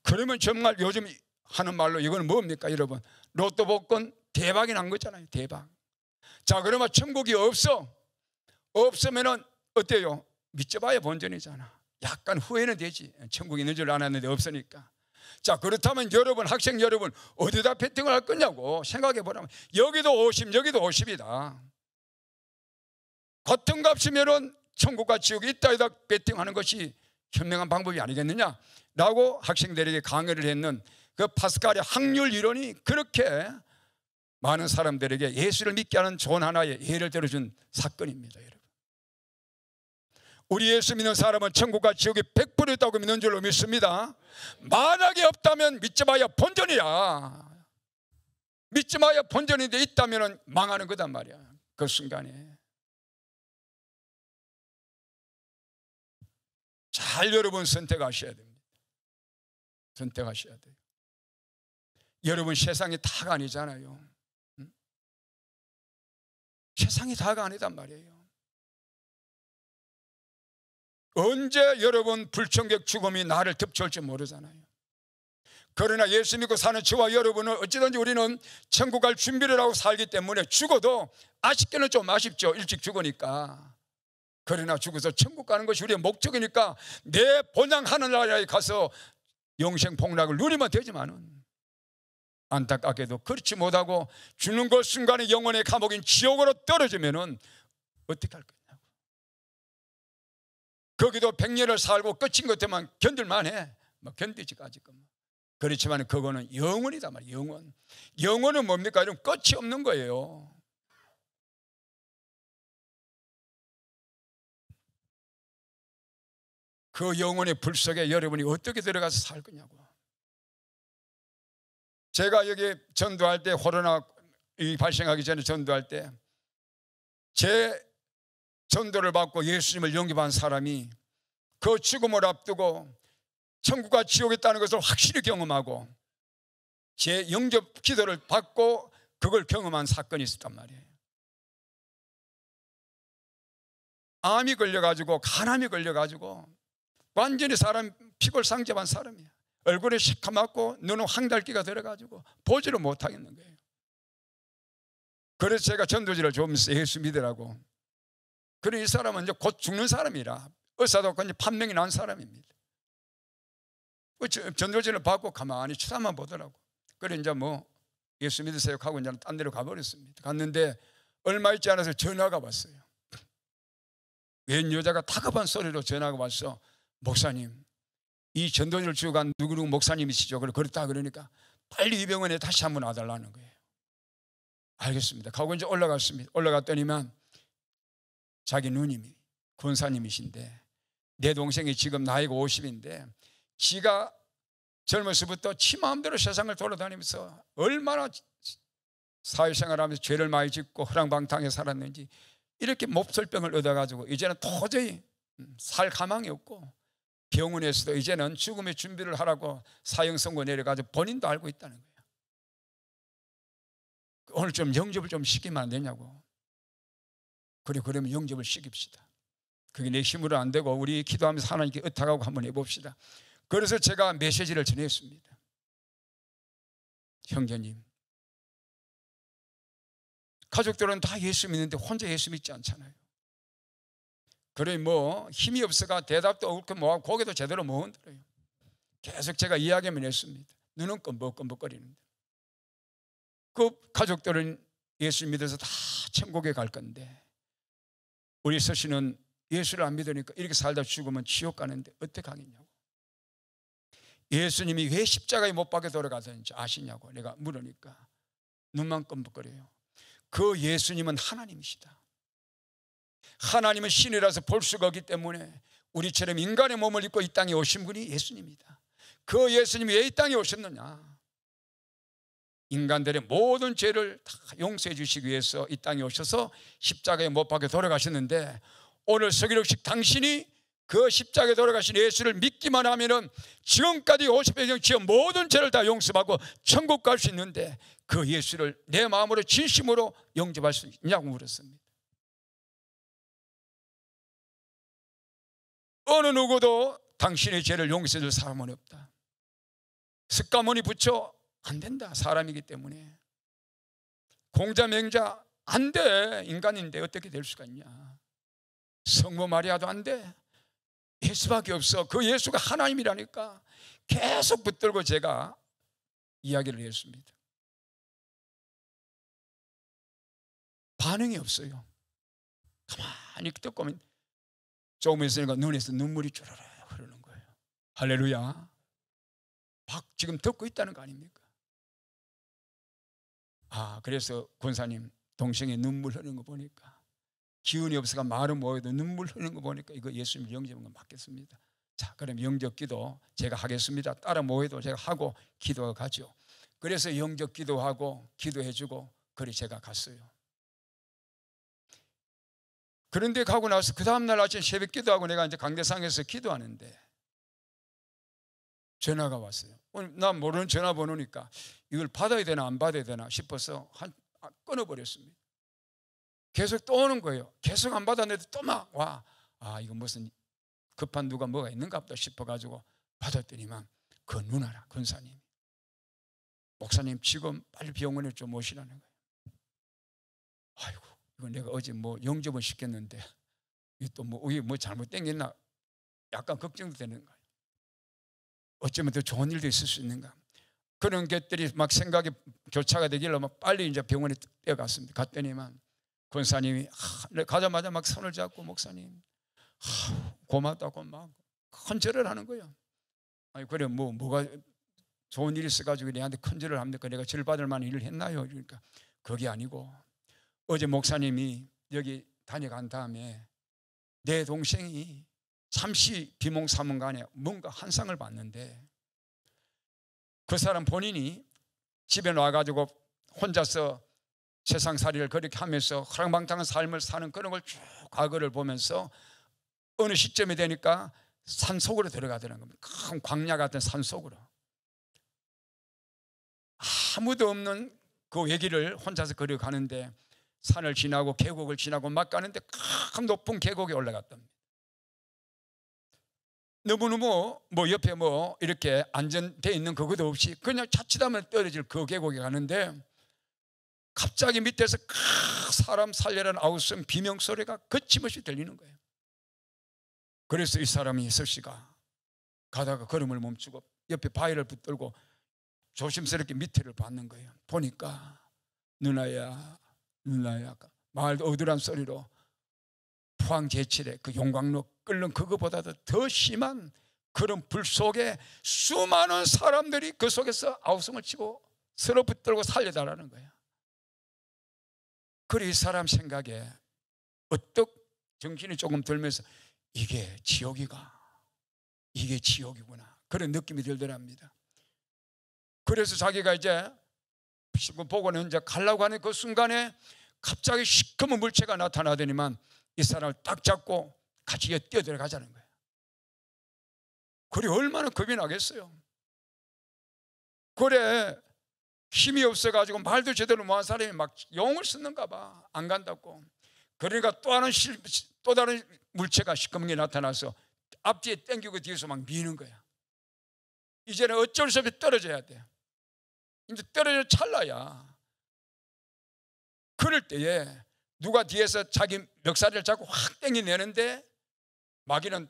그러면 정말 요즘 하는 말로 이건 뭡니까 여러분? 로또 복권 대박이 난 거잖아요. 대박. 자, 그러면 천국이 없어. 없으면은 어때요? 믿져봐야 본전이잖아. 약간 후회는 되지. 천국이 있는 줄 알았는데 없으니까. 자, 그렇다면 여러분, 학생 여러분, 어디다 베팅을 할 거냐고 생각해 보라면 여기도 50, 여기도 50이다. 같은 값이면은 천국과 지옥이 있다 이다 베팅하는 것이 현명한 방법이 아니겠느냐라고 학생들에게 강의를 했는 그 파스칼의 확률 이론이 그렇게 많은 사람들에게 예수를 믿게 하는 좋은 하나의 예를 들어준 사건입니다. 여러분, 우리 예수 믿는 사람은 천국과 지옥이 100% 있다고 믿는 줄로 믿습니다. 만약에 없다면 믿지 마야 본전이야. 믿지 마야 본전인데 있다면 망하는 거단 말이야. 그 순간에 잘 여러분 선택하셔야 됩니다. 선택하셔야 돼요. 여러분, 세상이 다가 아니잖아요. 세상이 다가 아니단 말이에요. 언제 여러분 불청객 죽음이 나를 덮쳐올지 모르잖아요. 그러나 예수 믿고 사는 저와 여러분은 어찌든지 우리는 천국 갈 준비를 하고 살기 때문에 죽어도 아쉽게는 좀 아쉽죠. 일찍 죽으니까. 그러나 죽어서 천국 가는 것이 우리의 목적이니까 내 본향 하늘나라에 가서 영생 복락을 누리면 되지만은, 안타깝게도 그렇지 못하고 죽는 것 순간에 영혼의 감옥인 지옥으로 떨어지면은 어떻게 할 거냐고. 거기도 100년을 살고 끝인 것 때만 견딜만해. 뭐 견디지 아직은. 그렇지만 그거는 영원이다 말이야. 영원. 영원은 뭡니까? 이런 끝이 없는 거예요. 그 영혼의 불 속에 여러분이 어떻게 들어가서 살 거냐고. 제가 여기 전도할 때, 코로나 발생하기 전에 전도할 때 제 전도를 받고 예수님을 영접한 사람이 그 죽음을 앞두고 천국과 지옥에 있다는 것을 확실히 경험하고 제 영접 기도를 받고 그걸 경험한 사건이 있었단 말이에요. 암이 걸려가지고, 간암이 걸려가지고 완전히 사람 피골상접한 사람이야. 얼굴에 시커멓고 눈은 황달기가 들어가지고 보지를 못하겠는 거예요. 그래서 제가 전도지를 주면서 예수 믿으라고. 그래, 이 사람은 이제 곧 죽는 사람이라 의사도 없고 판명이 난 사람입니다. 전도지를 받고 가만히 쳐다만 보더라고. 그래, 이제 뭐 예수 믿으세요 하고 이제 딴 데로 가버렸습니다. 갔는데 얼마 있지 않아서 전화가 왔어요. 웬 여자가 다급한 소리로 전화가 왔어. 목사님, 이 전도지를 주고 간 누구누구 목사님이시죠? 그렇다 그러니까 빨리 이 병원에 다시 한번 와달라는 거예요. 알겠습니다. 가고 이제 올라갔습니다. 올라갔더니만 자기 누님이 권사님이신데, 내 동생이 지금 나이가 50인데 지가 젊어서부터 지 마음대로 세상을 돌아다니면서 얼마나 사회생활하면서 죄를 많이 짓고 허랑방탕하게 살았는지 이렇게 몹쓸병을 얻어가지고 이제는 도저히 살 가망이 없고 병원에서도 이제는 죽음의 준비를 하라고 사형 선고 내려가지고 본인도 알고 있다는 거예요. 오늘 좀 영접을 좀 시키면 안 되냐고. 그래, 그러면 영접을 시킵시다. 그게 내 힘으로 안 되고 우리 기도하면서 하나님께 의탁하고 한번 해봅시다. 그래서 제가 메시지를 전했습니다. 형제님, 가족들은 다 예수 믿는데 혼자 예수 믿지 않잖아요. 그래, 뭐 힘이 없어가 대답도 옳게 뭐하고 고개도 제대로 못 흔들어요. 계속 제가 이야기만 했습니다. 눈은 껌벅껌벅거리는데. 그 가족들은 예수 믿어서 다 천국에 갈 건데 우리 서씨는 예수를 안 믿으니까 이렇게 살다 죽으면 지옥 가는데 어떻게 하겠냐고. 예수님이 왜 십자가에 못 박혀 돌아가셨는지 아시냐고 내가 물으니까 눈만 껌벅거려요. 그 예수님은 하나님이시다. 하나님은 신이라서 볼 수가 없기 때문에 우리처럼 인간의 몸을 입고 이 땅에 오신 분이 예수님이다. 그 예수님이 왜 이 땅에 오셨느냐? 인간들의 모든 죄를 다 용서해 주시기 위해서 이 땅에 오셔서 십자가에 못 박혀 돌아가셨는데, 오늘 서기록식 당신이 그 십자가에 돌아가신 예수를 믿기만 하면은 지금까지 50여 년 지은 모든 죄를 다 용서받고 천국 갈 수 있는데 그 예수를 내 마음으로 진심으로 영접할 수 있냐고 물었습니다. 어느 누구도 당신의 죄를 용서해 줄 사람은 없다. 습가모니 붙여 안 된다. 사람이기 때문에. 공자 맹자 안 돼. 인간인데 어떻게 될 수가 있냐. 성모 마리아도 안 돼. 예수밖에 없어. 그 예수가 하나님이라니까 계속 붙들고 제가 이야기를 했습니다. 반응이 없어요. 가만히 듣고 보면 조금 있으니까 눈에서 눈물이 쭈르르 흐르는 거예요. 할렐루야. 막 지금 듣고 있다는 거 아닙니까? 그래서 권사님 동생이 눈물 흐르는 거 보니까, 기운이 없어가 말은 뭐해도 눈물 흐르는 거 보니까 이거 예수님 영접한 거 맞겠습니다. 자, 그럼 영접 기도 제가 하겠습니다. 따라 뭐해도 제가 하고 기도가 가죠. 그래서 영접 기도하고 기도해주고 그리 제가 갔어요. 그런데 가고 나서 그 다음날 아침 새벽 기도하고 내가 이제 강대상에서 기도하는데 전화가 왔어요. 난 모르는 전화번호니까 이걸 받아야 되나 안 받아야 되나 싶어서 끊어버렸습니다. 계속 또 오는 거예요. 계속 안 받았는데 또 막 와. 이거 무슨 급한 누가 뭐가 있는가 보다 싶어가지고 받았더니만 그 누나라, 권사님, 목사님 지금 빨리 병원에 좀 오시라는 거예요. 아이고, 이거 내가 어제 뭐 영접을 시켰는데 이게 또 뭐 잘못 땡겼나 약간 걱정도 되는 거예요. 어쩌면 더 좋은 일도 있을 수 있는가, 그런 것들이 막 생각이 교차가 되길래 막 빨리 이제 병원에 뛰어갔습니다. 갔더니만 권사님이 가자마자 막 손을 잡고 목사님 고맙다고 막 큰절을 하는 거예요. 아니 그래 뭐가 좋은 일이 있어가지고 내한테 큰절을 합니까? 내가 절 받을 만한 일을 했나요? 그러니까 그게 아니고 어제 목사님이 여기 다녀간 다음에 내 동생이 잠시 비몽사몽간에 뭔가 환상을 봤는데 그 사람 본인이 집에 나와가지고 혼자서 세상살이를 그렇게 하면서 허랑방탕한 삶을 사는 그런 걸 쭉 과거를 보면서 어느 시점이 되니까 산속으로 들어가더라는 겁니다. 큰 광야 같은 산속으로, 아무도 없는 그 외길을 혼자서 걸어가는데 산을 지나고 계곡을 지나고 막 가는데 큰 높은 계곡에 올라갔답니다. 너무너무 옆에 이렇게 안전되어 있는 그것도 없이 그냥 자칫하면 떨어질 그 계곡에 가는데 갑자기 밑에서 사람 살려라는 아우성 비명소리가 거침없이 들리는 거예요. 그래서 이 사람이 서씨가 가다가 걸음을 멈추고 옆에 바위를 붙들고 조심스럽게 밑에를 봤는 거예요. 보니까 누나야 말도 어두란 소리로 포항제칠의 그 용광로 끓는 그거보다도 더 심한 그런 불 속에 수많은 사람들이 그 속에서 아우성을 치고 서로 붙들고 살려달라는 거예요. 그래 이 사람 생각에 어떡 정신이 조금 들면서 이게 지옥이구나 그런 느낌이 들더랍니다. 그래서 자기가 이제 보고는 이제 가려고 하는 그 순간에 갑자기 시커먼 물체가 나타나더니만 이 사람을 딱 잡고 같이 뛰어들어가자는 거예요. 그래 얼마나 겁이 나겠어요. 그래 힘이 없어가지고 말도 제대로 못한 사람이 막 용을 쓰는가 봐. 안 간다고. 그러니까 또 다른 물체가 시커멓게 나타나서 앞뒤에 당기고 뒤에서 막 미는 거야. 이제는 어쩔 수 없이 떨어져야 돼. 이제 떨어져 찰나야. 그럴 때에 누가 뒤에서 자기 멱살을 잡고 확 당겨내는데 마귀는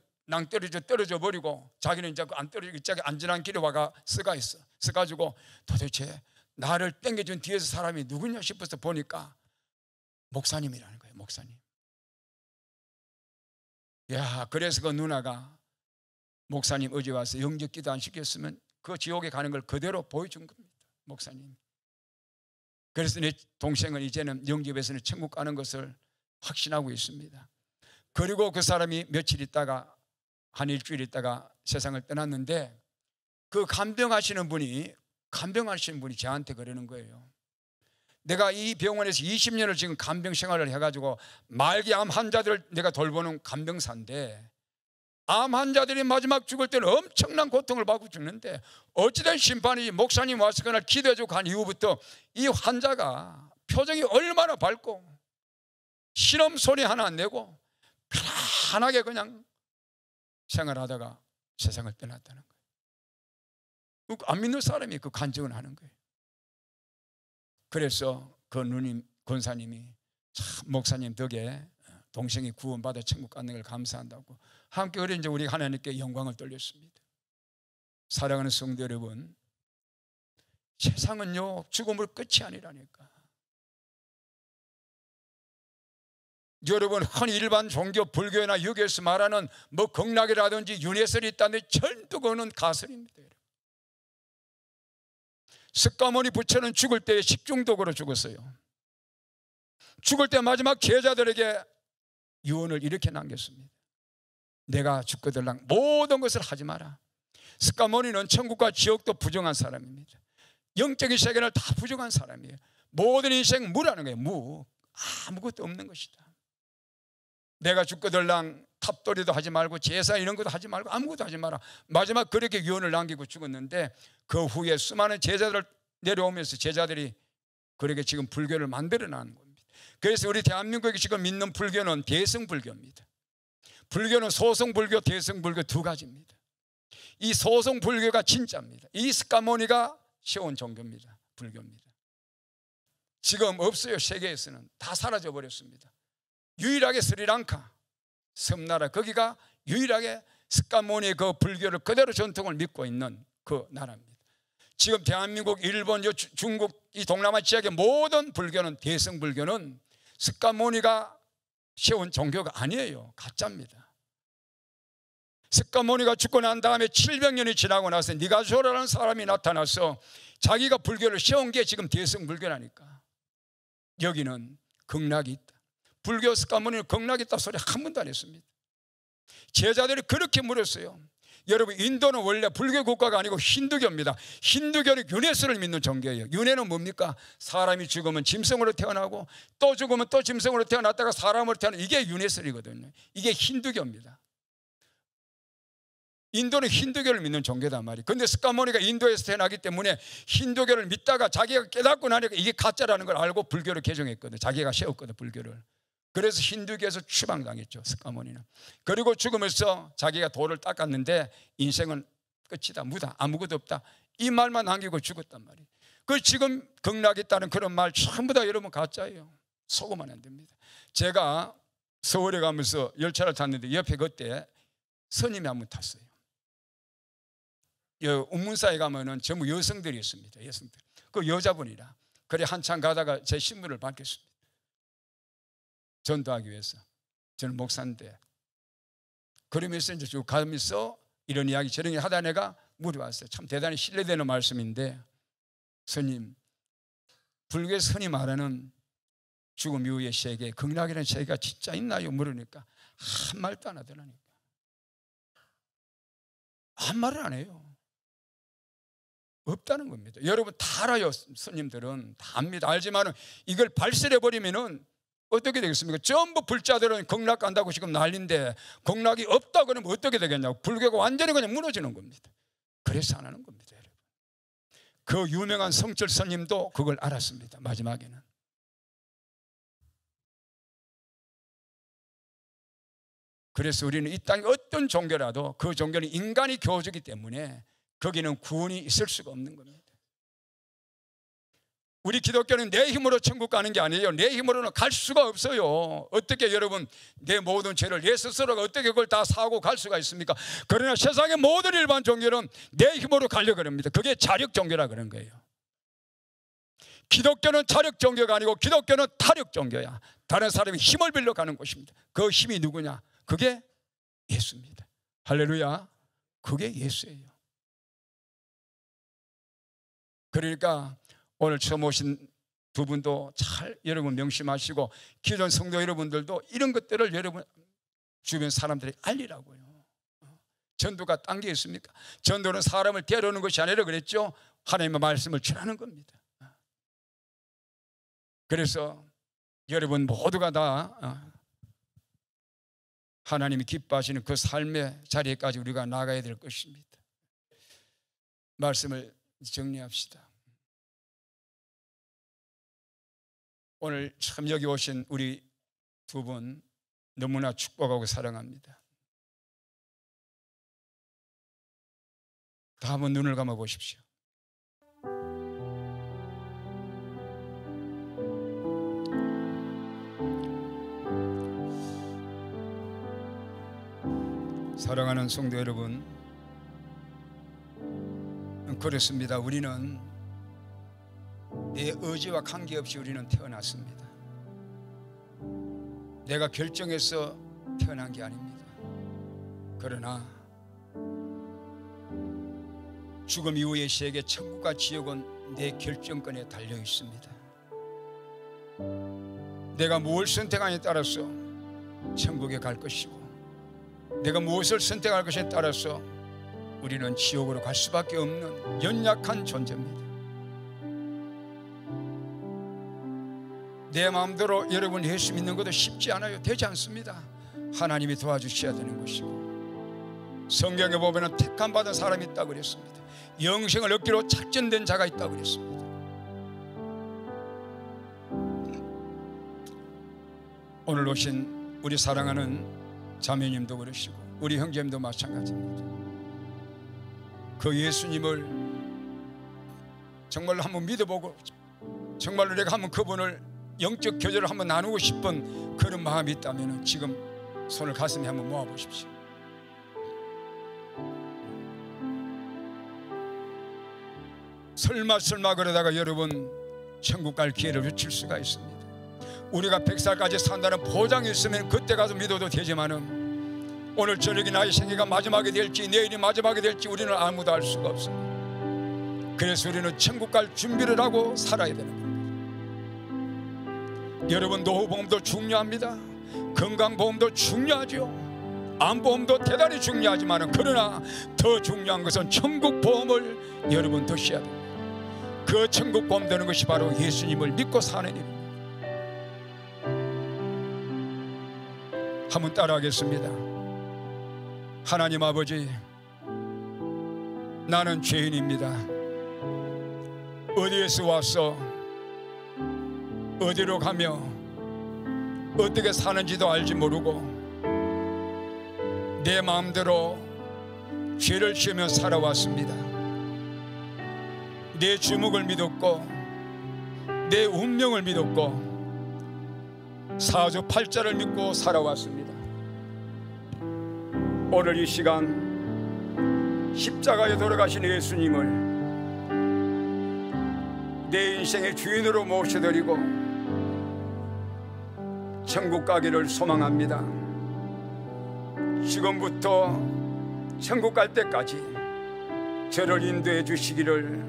떨어져 버리고 자기는 이제 안 떨어지고 자기 안전한 길에 와가 쓰가 있어. 써가지고 도대체 나를 당겨준 뒤에서 사람이 누구냐 싶어서 보니까 목사님이라는 거예요. 목사님. 야, 그래서 그 누나가 목사님 어제 와서 영접 기도 안 시켰으면 그 지옥에 가는 걸 그대로 보여준 겁니다. 목사님. 그래서 내 동생은 이제는 영접에서는 천국 가는 것을 확신하고 있습니다. 그리고 그 사람이 며칠 있다가 한 일주일 있다가 세상을 떠났는데 그 간병하시는 분이 저한테 그러는 거예요. 내가 이 병원에서 20년을 지금 간병 생활을 해가지고 말기 암 환자들을 내가 돌보는 간병사인데 암 환자들이 마지막 죽을 때는 엄청난 고통을 받고 죽는데 어찌된 심판이 목사님 와서 그날 기도해주고 간 이후부터 이 환자가 표정이 얼마나 밝고 신음 소리 하나 안 내고 편안하게 그냥 생활하다가 세상을 떠났다는 거예요. 안 믿는 사람이 그 간증을 하는 거예요. 그래서 그 누님 권사님이 참 목사님 덕에 동생이 구원받아 천국 가는 걸 감사한다고 함께 그래 이제 우리 하나님께 영광을 돌렸습니다. 사랑하는 성도 여러분, 세상은요 죽음으로 끝이 아니라니까. 여러분, 흔히 일반 종교 불교나 유교에서 말하는 뭐 극락이라든지 윤회설이 있다는데 전부 그거는 가설입니다. 석가모니 부처는 죽을 때 식중독으로 죽었어요. 죽을 때 마지막 제자들에게 유언을 이렇게 남겼습니다. 내가 죽거들랑 모든 것을 하지 마라. 석가모니는 천국과 지옥도 부정한 사람입니다. 영적인 세계를 다 부정한 사람이에요. 모든 인생 무라는 거예요. 무. 아무것도 없는 것이다. 내가 죽거들랑 탑돌이도 하지 말고 제사 이런 것도 하지 말고 아무것도 하지 마라. 마지막 그렇게 유언을 남기고 죽었는데, 그 후에 수많은 제자들 내려오면서 제자들이 그렇게 지금 불교를 만들어 나가는 겁니다. 그래서 우리 대한민국이 지금 믿는 불교는 대승불교입니다. 불교는 소승불교, 대승불교 두 가지입니다. 이 소승불교가 진짜입니다. 이 석가모니가 세운 종교입니다. 불교입니다. 지금 없어요. 세계에서는 다 사라져 버렸습니다. 유일하게 스리랑카 섬나라, 거기가 유일하게 석가모니의 그 불교를 그대로 전통을 믿고 있는 그 나라입니다. 지금 대한민국, 일본, 중국, 이 동남아 지역의 모든 불교는, 대승불교는 석가모니가 세운 종교가 아니에요. 가짜입니다. 석가모니가 죽고 난 다음에 700년이 지나고 나서 니가쇼라는 사람이 나타나서 자기가 불교를 세운 게 지금 대승불교라니까. 여기는 극락이 있다. 불교 석가모니는 극락이 있다 소리 한 번도 안 했습니다. 제자들이 그렇게 물었어요. 여러분, 인도는 원래 불교 국가가 아니고 힌두교입니다. 힌두교는 윤회설을 믿는 종교예요. 윤회는 뭡니까? 사람이 죽으면 짐승으로 태어나고 또 죽으면 또 짐승으로 태어났다가 사람으로 태어나고, 이게 윤회설이거든요. 이게 힌두교입니다. 인도는 힌두교를 믿는 종교단 말이에요. 그런데 석가모니가 인도에서 태어나기 때문에 힌두교를 믿다가 자기가 깨닫고 나니까 이게 가짜라는 걸 알고 불교를 개종했거든요. 자기가 세웠거든요, 불교를. 그래서 힌두교에서 추방당했죠, 석가모니는. 그리고 죽으면서 자기가 돌을 닦았는데 인생은 끝이다, 무다, 아무것도 없다, 이 말만 남기고 죽었단 말이에요. 그 지금 극락이 있다는 그런 말 전부 다 여러분 가짜예요. 속으면 안 됩니다. 제가 서울에 가면서 열차를 탔는데 옆에 그때 스님이 한 분 탔어요. 운문사에 가면은 전부 여성들이 있습니다. 여성들. 그 여자분이라. 그래 한참 가다가 제 신분을 밝혔습니다. 전도하기 위해서. 저는 목사인데. 그러면서 이제 쭉 가면서 이런 이야기 저런 이야기 하다 내가 물어봤어요. 참 대단히 신뢰되는 말씀인데, 스님, 불교에서 흔히 말하는 죽음 이후의 세계, 극락이라는 세계가 진짜 있나요? 물으니까 한 말도 안 하더라니까. 한 말을 안 해요. 없다는 겁니다. 여러분 다 알아요. 스님들은 다 압니다. 알지만 이걸 발설해버리면은 어떻게 되겠습니까? 전부 불자들은 극락 간다고 지금 난리인데 극락이 없다 그러면 어떻게 되겠냐고. 불교가 완전히 그냥 무너지는 겁니다. 그래서 안 하는 겁니다, 여러분. 그 유명한 성철 스님도 그걸 알았습니다. 마지막에는. 그래서 우리는 이 땅에 어떤 종교라도 그 종교는 인간이 교주기 때문에 거기는 구원이 있을 수가 없는 겁니다. 우리 기독교는 내 힘으로 천국 가는 게 아니에요. 내 힘으로는 갈 수가 없어요. 어떻게 여러분 내 모든 죄를 내 스스로가 어떻게 그걸 다 사고 갈 수가 있습니까? 그러나 세상의 모든 일반 종교는 내 힘으로 가려고 합니다. 그게 자력 종교라 그런 거예요. 기독교는 자력 종교가 아니고 기독교는 타력 종교야. 다른 사람이 힘을 빌려 가는 곳입니다. 그 힘이 누구냐? 그게 예수입니다. 할렐루야. 그게 예수예요. 그러니까 오늘 처음 오신 두 분도 잘 여러분 명심하시고 기존 성도 여러분들도 이런 것들을 여러분 주변 사람들에게 알리라고요. 전도가 딴 게 있습니까? 전도는 사람을 데려오는 것이 아니라 그랬죠. 하나님의 말씀을 전하는 겁니다. 그래서 여러분 모두가 다 하나님이 기뻐하시는 그 삶의 자리에까지 우리가 나가야 될 것입니다. 말씀을 정리합시다. 오늘 참 여기 오신 우리 두 분 너무나 축복하고 사랑합니다. 다 한번 눈을 감아 보십시오. 사랑하는 성도 여러분, 그렇습니다. 우리는 내 의지와 관계없이 우리는 태어났습니다. 내가 결정해서 태어난 게 아닙니다. 그러나 죽음 이후의 세계 천국과 지옥은 내 결정권에 달려 있습니다. 내가 무엇을 선택하냐에 따라서 천국에 갈 것이고, 내가 무엇을 선택할 것에 따라서 우리는 지옥으로 갈 수밖에 없는 연약한 존재입니다. 내 마음대로 여러분 예수 믿는 것도 쉽지 않아요. 되지 않습니다. 하나님이 도와주셔야 되는 것이고, 성경에 보면 택함 받은 사람이 있다고 그랬습니다. 영생을 얻기로 작정된 자가 있다고 그랬습니다. 오늘 오신 우리 사랑하는 자매님도 그러시고 우리 형제님도 마찬가지입니다. 그 예수님을 정말로 한번 믿어보고, 정말로 내가 한번 그분을 영적 교제를 한번 나누고 싶은 그런 마음이 있다면 지금 손을 가슴에 한번 모아보십시오. 설마 그러다가 여러분 천국 갈 기회를 놓칠 수가 있습니다. 우리가 100살까지 산다는 보장이 있으면 그때 가서 믿어도 되지만은 오늘 저녁이 나의 생애가 마지막이 될지 내일이 마지막이 될지 우리는 아무도 알 수가 없습니다. 그래서 우리는 천국 갈 준비를 하고 살아야 되는 겁니다. 여러분, 노후보험도 중요합니다. 건강보험도 중요하죠. 암보험도 대단히 중요하지만 그러나 더 중요한 것은 천국보험을 여러분 드셔야 됩니다. 그 천국보험 되는 것이 바로 예수님을 믿고 사는 일입니다. 한번 따라하겠습니다. 하나님 아버지, 나는 죄인입니다. 어디에서 와서 어디로 가며 어떻게 사는지도 알지 모르고 내 마음대로 죄를 지으며 살아왔습니다. 내 주먹을 믿었고 내 운명을 믿었고 사주팔자를 믿고 살아왔습니다. 오늘 이 시간 십자가에 돌아가신 예수님을 내 인생의 주인으로 모셔드리고 천국 가기를 소망합니다. 지금부터 천국 갈 때까지 저를 인도해 주시기를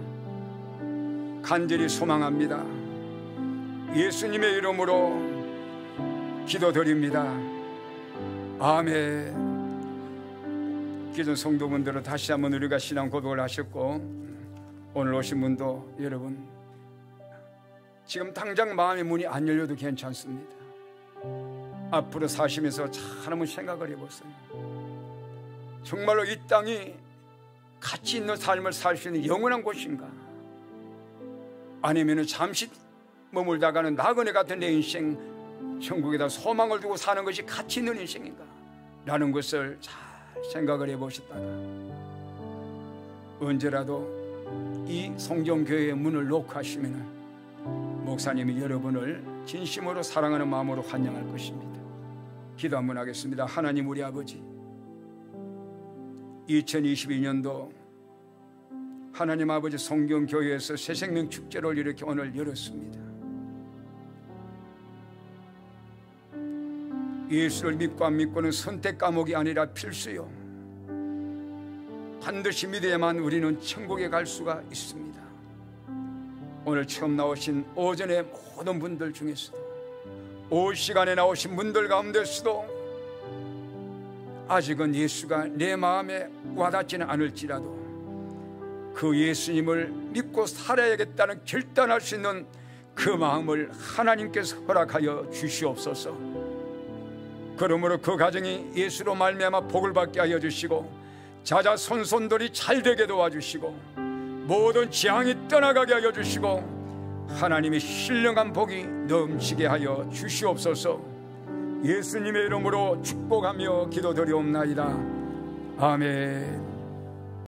간절히 소망합니다. 예수님의 이름으로 기도드립니다. 아멘. 기존 성도분들은 다시 한번 우리가 신앙 고백을 하셨고, 오늘 오신 분도 여러분 지금 당장 마음의 문이 안 열려도 괜찮습니다. 앞으로 사시면서 잘 한번 생각을 해보세요. 정말로 이 땅이 가치 있는 삶을 살 수 있는 영원한 곳인가, 아니면 잠시 머물다가는 나그네 같은 내 인생 천국에다 소망을 두고 사는 것이 가치 있는 인생인가 라는 것을 잘 생각을 해보셨다가 언제라도 이 성경교회의 문을 녹화하시면 목사님이 여러분을 진심으로 사랑하는 마음으로 환영할 것입니다. 기도 한번 하겠습니다. 하나님 우리 아버지, 2022년도 하나님 아버지 성경교회에서 새생명 축제를 이렇게 오늘 열었습니다. 예수를 믿고 안 믿고는 선택 과목이 아니라 필수요. 반드시 믿어야만 우리는 천국에 갈 수가 있습니다. 오늘 처음 나오신 오전에 모든 분들 중에서도, 오후 시간에 나오신 분들 가운데서도 아직은 예수가 내 마음에 와닿지는 않을지라도 그 예수님을 믿고 살아야겠다는 결단할 수 있는 그 마음을 하나님께서 허락하여 주시옵소서. 그러므로 그 가정이 예수로 말미암아 복을 받게 하여 주시고 자자손손들이 잘되게 도와주시고 모든 재앙이 떠나가게 하여 주시고 하나님의 신령한 복이 넘치게 하여 주시옵소서. 예수님의 이름으로 축복하며 기도드리옵나이다. 아멘.